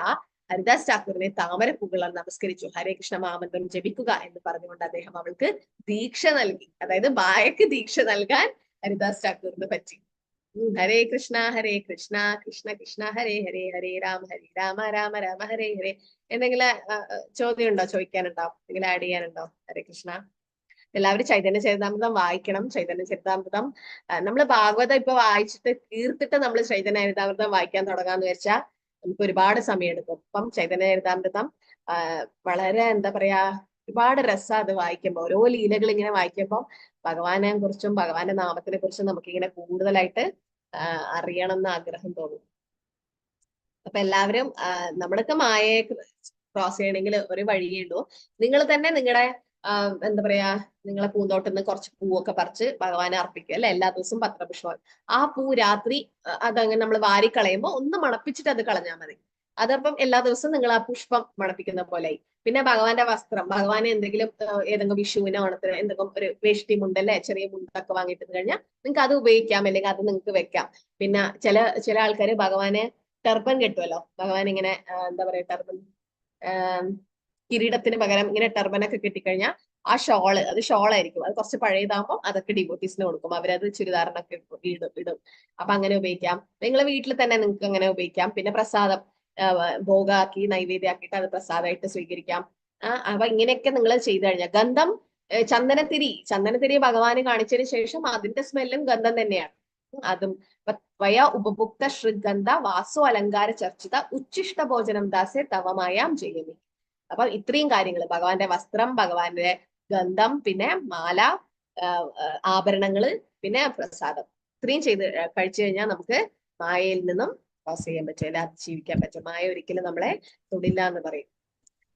ഹരിദാസ് ഠാക്കൂറിനെ താമരപ്പൂകളാൽ നമസ്കരിച്ചു. ഹരേ കൃഷ്ണ മഹാമന്ത്രം ജപിക്കുക എന്ന് പറഞ്ഞുകൊണ്ട് അദ്ദേഹം അവൾക്ക് ദീക്ഷ നൽകി. അതായത് മായക്ക് ദീക്ഷ നൽകാൻ ഹരിദാസ് ഠാക്കൂറിന് പറ്റി. ഹരേ കൃഷ്ണ കൃഷ്ണ കൃഷ്ണ ഹരേ ഹരേ, ഹരേ രാമ രാമ രാമ ഹരേ ഹരേ. എന്തെങ്കിലും ചോദ്യം ഉണ്ടോ, ചോദിക്കാനുണ്ടോ, എന്തെങ്കിലും ആഡ് ചെയ്യാനുണ്ടോ? ഹരേ കൃഷ്ണ. എല്ലാവരും ചൈതന്യ ചരിതാമൃതം വായിക്കണം. ചൈതന്യ ചരിതാമൃതം നമ്മൾ ഭാഗവതം ഇപ്പൊ വായിച്ചിട്ട് തീർത്തിട്ട് നമ്മൾ ചൈതന്യ ചരിതാമൃതം വായിക്കാൻ തുടങ്ങാന്ന് വെച്ചാൽ നമുക്ക് ഒരുപാട് സമയം എടുക്കും. അപ്പം ചൈതന്യ ചരിതാമൃതം വളരെ എന്താ പറയാ, ഒരുപാട് രസം അത് വായിക്കുമ്പോൾ. ഓരോ ലീലകൾ ഇങ്ങനെ വായിക്കുമ്പോൾ ഭഗവാനെ കുറിച്ചും ഭഗവാന്റെ നാമത്തിനെ കുറിച്ചും നമുക്കിങ്ങനെ കൂടുതലായിട്ട് അറിയണം എന്ന് ആഗ്രഹം തോന്നും. അപ്പൊ എല്ലാവരും നമ്മളൊക്കെ മായയെ ക്രോസ് ചെയ്യണമെങ്കിൽ ഒരു വഴിയേ ഉള്ളൂ. നിങ്ങൾ തന്നെ നിങ്ങളുടെ എന്താ പറയാ, നിങ്ങളെ പൂന്തോട്ടിൽ നിന്ന് കുറച്ച് പൂവൊക്കെ പറിച്ച് ഭഗവാനെ അർപ്പിക്കുക അല്ലെ. എല്ലാ ദിവസവും പത്രപുഷ്പം. ആ പൂ രാത്രി അതങ്ങനെ നമ്മൾ വാരി കളയുമ്പോൾ ഒന്ന് മണപ്പിച്ചിട്ട് അത് കളഞ്ഞാൽ മതി. അതപ്പം എല്ലാ ദിവസവും നിങ്ങൾ ആ പുഷ്പം മണപ്പിക്കുന്ന പോലെ. പിന്നെ ഭഗവാന്റെ വസ്ത്രം, ഭഗവാനെ എന്തെങ്കിലും ഏതെങ്കിലും വിഷുവിനോ ഓണത്തിന് എന്തെങ്കിലും ഒരു വേഷ്ടി മുണ്ടല്ലേ, ചെറിയ മുണ്ടൊക്കെ വാങ്ങിയിട്ട് കഴിഞ്ഞാൽ നിങ്ങൾക്ക് അത് ഉപയോഗിക്കാം, അല്ലെങ്കിൽ അത് നിങ്ങൾക്ക് വെക്കാം. പിന്നെ ചില ആൾക്കാര് ഭഗവാനെ ടർബൻ കെട്ടുമല്ലോ. ഭഗവാൻ ഇങ്ങനെ എന്താ പറയാ, ടർബൻ കിരീടത്തിന് പകരം ഇങ്ങനെ ടർബനൊക്കെ കെട്ടിക്കഴിഞ്ഞാൽ ആ ഷോള്, അത് ഷോളായിരിക്കും. അത് കുറച്ച് പഴയതാകുമ്പോൾ അതൊക്കെ ഡിവോട്ടീസിന് കൊടുക്കും. അവരത് ചുരിദാറിനൊക്കെ ഇടും. അപ്പൊ അങ്ങനെ ഉപയോഗിക്കാം. നിങ്ങളെ വീട്ടിൽ തന്നെ നിങ്ങൾക്ക് അങ്ങനെ ഉപയോഗിക്കാം. പിന്നെ പ്രസാദം ഭോഗാക്കി നൈവേദ്യമാക്കിയിട്ട് അത് പ്രസാദമായിട്ട് സ്വീകരിക്കാം. അപ്പൊ ഇങ്ങനെയൊക്കെ നിങ്ങൾ ചെയ്തു കഴിഞ്ഞാൽ ഗന്ധം, ചന്ദനത്തിരി ഭഗവാന് കാണിച്ചതിന് ശേഷം അതിന്റെ സ്മെല്ലും ഗന്ധം തന്നെയാണ്. അതും വയ ഉപഭുക്ത ശ്രീഗന്ധ വാസോ അലങ്കാര ചർച്ചിത ഉച്ഛിഷ്ട ഭോജനം ദാസെ തവമായാം ജയമി. അപ്പൊ ഇത്രയും കാര്യങ്ങൾ, ഭഗവാന്റെ വസ്ത്രം, ഭഗവാന്റെ ഗന്ധം, പിന്നെ മാല, ആഭരണങ്ങള്, പിന്നെ പ്രസാദം, ഇത്രയും കഴിച്ചു കഴിഞ്ഞാൽ നമുക്ക് മായയിൽ നിന്നും ക്രോസ് ചെയ്യാൻ പറ്റും, അല്ലെ അതിജീവിക്കാൻ പറ്റും. മായ ഒരിക്കലും നമ്മളെ തൊടില്ല എന്ന് പറയും.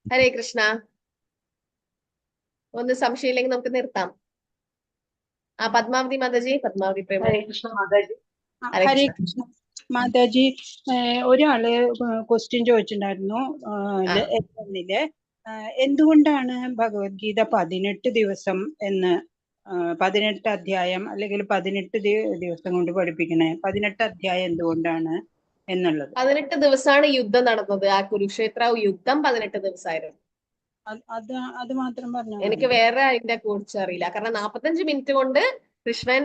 ഹരേ കൃഷ്ണ. ഒന്ന് സംശയമില്ലെങ്കിൽ നമുക്ക് നിർത്താം. പത്മാവതി മാതാജി, പത്മാവതി പ്രേമ. ഹരേ കൃഷ്ണ മാതാജി. ഹരേ കൃഷ്ണ മാതാജി. ഒരാള് ക്വസ്റ്റ്യൻ ചോദിച്ചിട്ടുണ്ടായിരുന്നു ലെവനില്, എന്തുകൊണ്ടാണ് ഭഗവത്ഗീത 18 ദിവസം എന്ന് 18 അധ്യായം അല്ലെങ്കിൽ 18 ദിവസം കൊണ്ട് പഠിപ്പിക്കണേ? 18 അധ്യായം എന്തുകൊണ്ടാണ് എന്നുള്ളത്. 18 ദിവസമാണ് യുദ്ധം നടന്നത്. ആ കുരുക്ഷേത്ര യുദ്ധം 18 ദിവസമായിരുന്നു. അത് മാത്രം പറഞ്ഞു. എനിക്ക് വേറെ അതിന്റെ കുറിച്ച് അറിയില്ല. കാരണം 45 മിനിറ്റ് കൊണ്ട് കൃഷ്ണൻ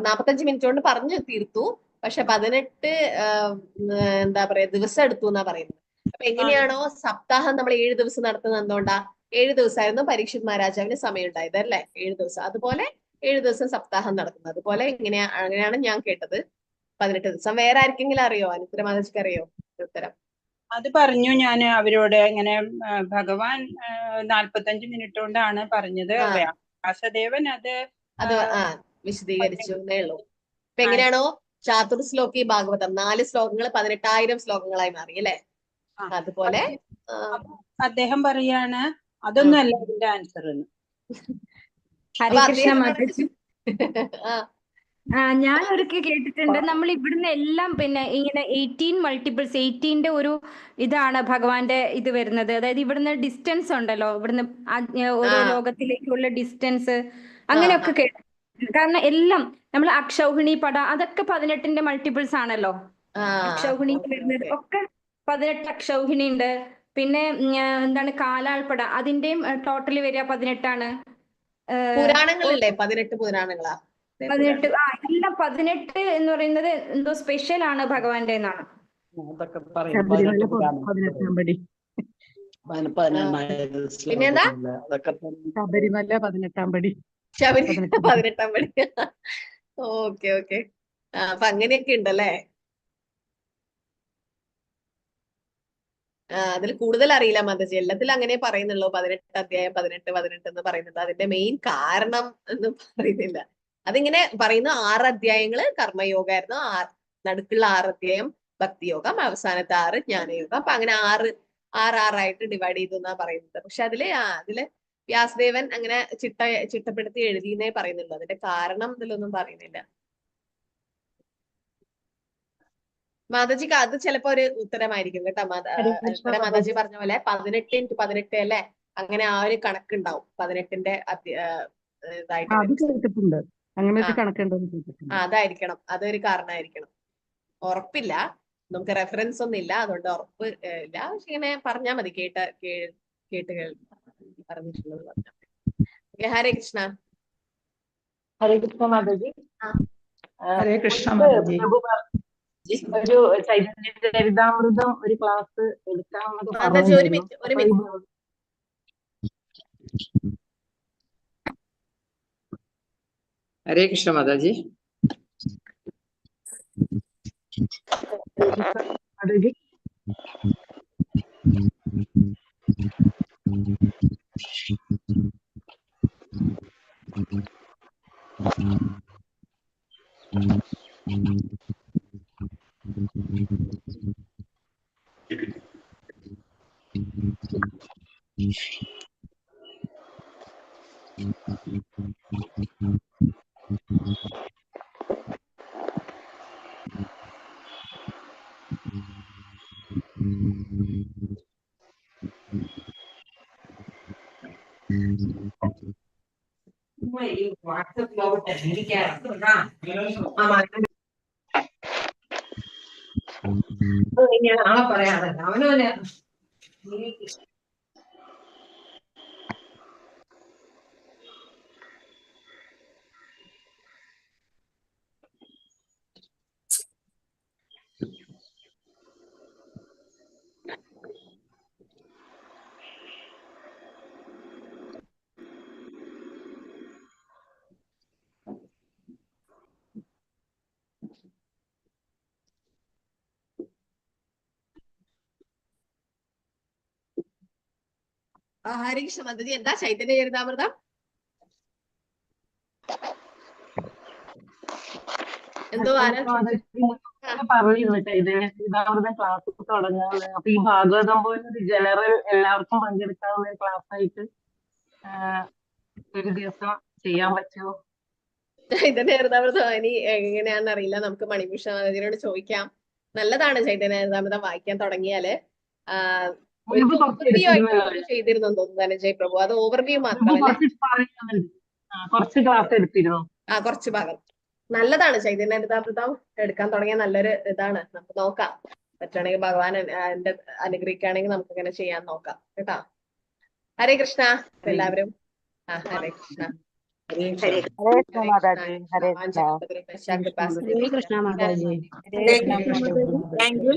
45 മിനിറ്റ് കൊണ്ട് പറഞ്ഞു തീർത്തു. പക്ഷെ 18 എന്താ പറയാ ദിവസം എടുത്തു എന്നാ പറയുന്നത്. അപ്പൊ എങ്ങനെയാണോ സപ്താഹം നമ്മൾ 7 ദിവസം നടത്തുന്നത്, എന്തുകൊണ്ടാ 7 ദിവസമായിരുന്നു പരീക്ഷിത് മഹാരാജാവിന് സമയം ഉണ്ടായത് അല്ലെ, 7 ദിവസം. അതുപോലെ 7 ദിവസം സപ്താഹം നടക്കുന്നത്. അതുപോലെ അങ്ങനെയാണ് ഞാൻ കേട്ടത്, 18 ദിവസം. വേറെ ആർക്കെങ്കിലും അറിയോ? അനുത്തര മാതാജിക്ക് അറിയോ ഉത്തരം? അത് പറഞ്ഞു ഞാൻ അവരോട്. ഇങ്ങനെ ഭഗവാൻ 45 മിനിറ്റ് കൊണ്ടാണ് പറഞ്ഞത്. വ്യാസദേവൻ അത് വിശദീകരിച്ചു എന്നേ ഉള്ളൂ. ഇപ്പൊ എങ്ങനെയാണോ ചാതുർശ്ലോകി ഭാഗവതം 4 ശ്ലോകങ്ങൾ 18,000 ശ്ലോകങ്ങളായി മാറി അല്ലെ, അതുപോലെ അദ്ദേഹം പറയാണ് അതൊന്നും അല്ല ഇതിന്റെ ആൻസർ എന്ന്. ഹരേ കൃഷ്ണ മാതാജി. ഞാൻ ഒരിക്കൽ കേട്ടിട്ടുണ്ട്, നമ്മൾ ഇവിടുന്ന് എല്ലാം പിന്നെ ഇങ്ങനെ 18 മൾട്ടിപ്പിൾസ് 18ന്റെ ഒരു ഇതാണ് ഭഗവാന്റെ ഇത് വരുന്നത്. അതായത് ഇവിടുന്ന് ഡിസ്റ്റൻസ് ഉണ്ടല്ലോ, ഇവിടുന്ന് ഓരോ ലോകത്തിലേക്കുള്ള ഡിസ്റ്റൻസ് അങ്ങനെയൊക്കെ കേട്ടു. കാരണം എല്ലാം നമ്മൾ അക്ഷൗഹിണി പട അതൊക്കെ 18ന്റെ മൾട്ടിപ്പിൾസ് ആണല്ലോ. അക്ഷൗഹിണി വരുന്നത് ഒക്കെ 18 അക്ഷൗഹിണി ഉണ്ട്. പിന്നെ എന്താണ് കാലാൾപ്പട, അതിന്റെയും ടോട്ടലി വരിക 18 ആണ്. പുരാണങ്ങളില്ലേ 18 പുരാണങ്ങളാ? 18 എല്ലാം 18 എന്ന് പറയുന്നത് എന്തോ സ്പെഷ്യൽ ആണ് ഭഗവാന്റെ എന്നാണ്. പിന്നെന്താ ശബരിമല 18-ാം പടി. ശബരിമല 18-ാം പടി. Okay okay. അപ്പൊ അങ്ങനെയൊക്കെ ഉണ്ടല്ലേ. അതിൽ കൂടുതൽ അറിയില്ല മാതാജി. എല്ലാത്തിലും അങ്ങനെ പറയുന്നുള്ളൂ. 18 അധ്യായം 18 എന്ന് പറയുന്നത്. അതിന്റെ മെയിൻ കാരണം എന്ന് പറയുന്നില്ല. അതിങ്ങനെ പറയുന്ന 6 അധ്യായങ്ങള് കർമ്മയോഗമായിരുന്നു, നടുക്കുള്ള 6 അധ്യായം ഭക്തിയോഗം, അവസാനത്തെ 6 ജ്ഞാനയോഗം. അപ്പൊ അങ്ങനെ 6 ഡിവൈഡ് ചെയ്തു എന്നാ പറയുന്നത്. പക്ഷെ അതില് വ്യാസദേവൻ അങ്ങനെ ചിട്ടപ്പെടുത്തി എഴുതിയെന്നേ പറയുന്നുള്ളൂ. അതിന്റെ കാരണം ഇതിലൊന്നും പറയുന്നില്ല. മാതാജിക്ക് അത് ചിലപ്പോ ഒരു ഉത്തരമായിരിക്കും കേട്ടോ. മാതാജി പറഞ്ഞ പോലെ 18 into 18 അല്ലെ, അങ്ങനെ ആ ഒരു കണക്കുണ്ടാവും. 18ന്റെ ഇതായിട്ട് അത് വരും. കേട്ടിട്ടുണ്ട്. അങ്ങനെ ആ ഒരു കണക്കുണ്ടെന്ന് കേട്ടിട്ടുണ്ട്. അതായിരിക്കണം, അതൊരു കാരണമായിരിക്കണം. ഉറപ്പില്ല, നമുക്ക് റെഫറൻസ് ഒന്നും ഇല്ല, അതുകൊണ്ട് ഉറപ്പ് ഇല്ല. പക്ഷെ ഇങ്ങനെ പറഞ്ഞാൽ മതി, കേട്ട് പറഞ്ഞിട്ടുള്ളത് പറഞ്ഞാൽ മതി. ഹരേ കൃഷ്ണ. ഹരേ കൃഷ്ണ മാതാജി. ഹരേ കൃഷ്ണ മുൻപ് മാതാജി. പ്രഭു ഒരു ചൈതന്യ ചരിതാമൃതം ഒരു ക്ലാസ് എടുക്കാമെന്നൊക്കെ മാതാജി ഒരു പറഞ്ഞിട്ടുണ്ടായിരുന്നു. മിനിറ്റ്, ഒരു അപ്പൊ മിനിറ്റ്. ഹരേ കൃഷ്ണ മാതാജി. മാതാജി നാളെ പറയാമല്ലോ അവനോന്. ഹരേ കൃഷ്ണ മാതാജി, എന്താ ചൈതന്യ ചരിതാമൃതം? എന്തോ ആരാ പറയുന്നു ചൈതന്യ ചരിതാമൃതം ക്ലാസ് തുടങ്ങാന്ന്. അപ്പൊ ഈ ഭാഗവതം പോലെ ഒരു ജനറൽ എല്ലാവർക്കും പങ്കെടുക്കാവുന്ന ഒരു ക്ലാസ് ആയിട്ട് ഒരു ദിവസം ചെയ്യാൻ പറ്റുമോ? ചൈതന്യ ചരിതാമൃതം ഇനി എങ്ങനെയാണെന്ന് അറിയില്ല, നമുക്ക് മണിഭൂഷൺ മാതാജിയോട് ചോദിക്കാം. നല്ലതാണ് ചൈതന്യ ചരിതാമൃതം വായിക്കാൻ തുടങ്ങിയാല്. ഒരു ഓവർവ്യൂ ആയിട്ട് ചെയ്തിരുന്നു തോന്നുന്നു ധനഞ്ജയ് പ്രഭു. അത് ഓവർവ്യൂ മാത്രമല്ലേ? കുറച്ച് ക്ലാസ് എടുത്തിരുന്നു. കുറച്ച് ഭാഗം. നല്ലതാണ് ചൈതന്യ ചരിതാമൃതം എടുക്കാൻ തുടങ്ങിയ നല്ലൊരു ഇതാണ്. നമുക്ക് നോക്കാം, പറ്റുകയാണെങ്കിൽ ഭഗവാൻ എന്റെ അനുഗ്രഹിക്കുകയാണെങ്കിൽ നമുക്ക് ഇങ്ങനെ ചെയ്യാൻ നോക്കാം കേട്ടാ. ഹരേ കൃഷ്ണ എല്ലാവരും. ഹരേ കൃഷ്ണ. ഹരേ കൃഷ്ണ മാതാജി. ഹരേ കൃഷ്ണ. ഹരേ കൃഷ്ണ മാതാജി. Thank U.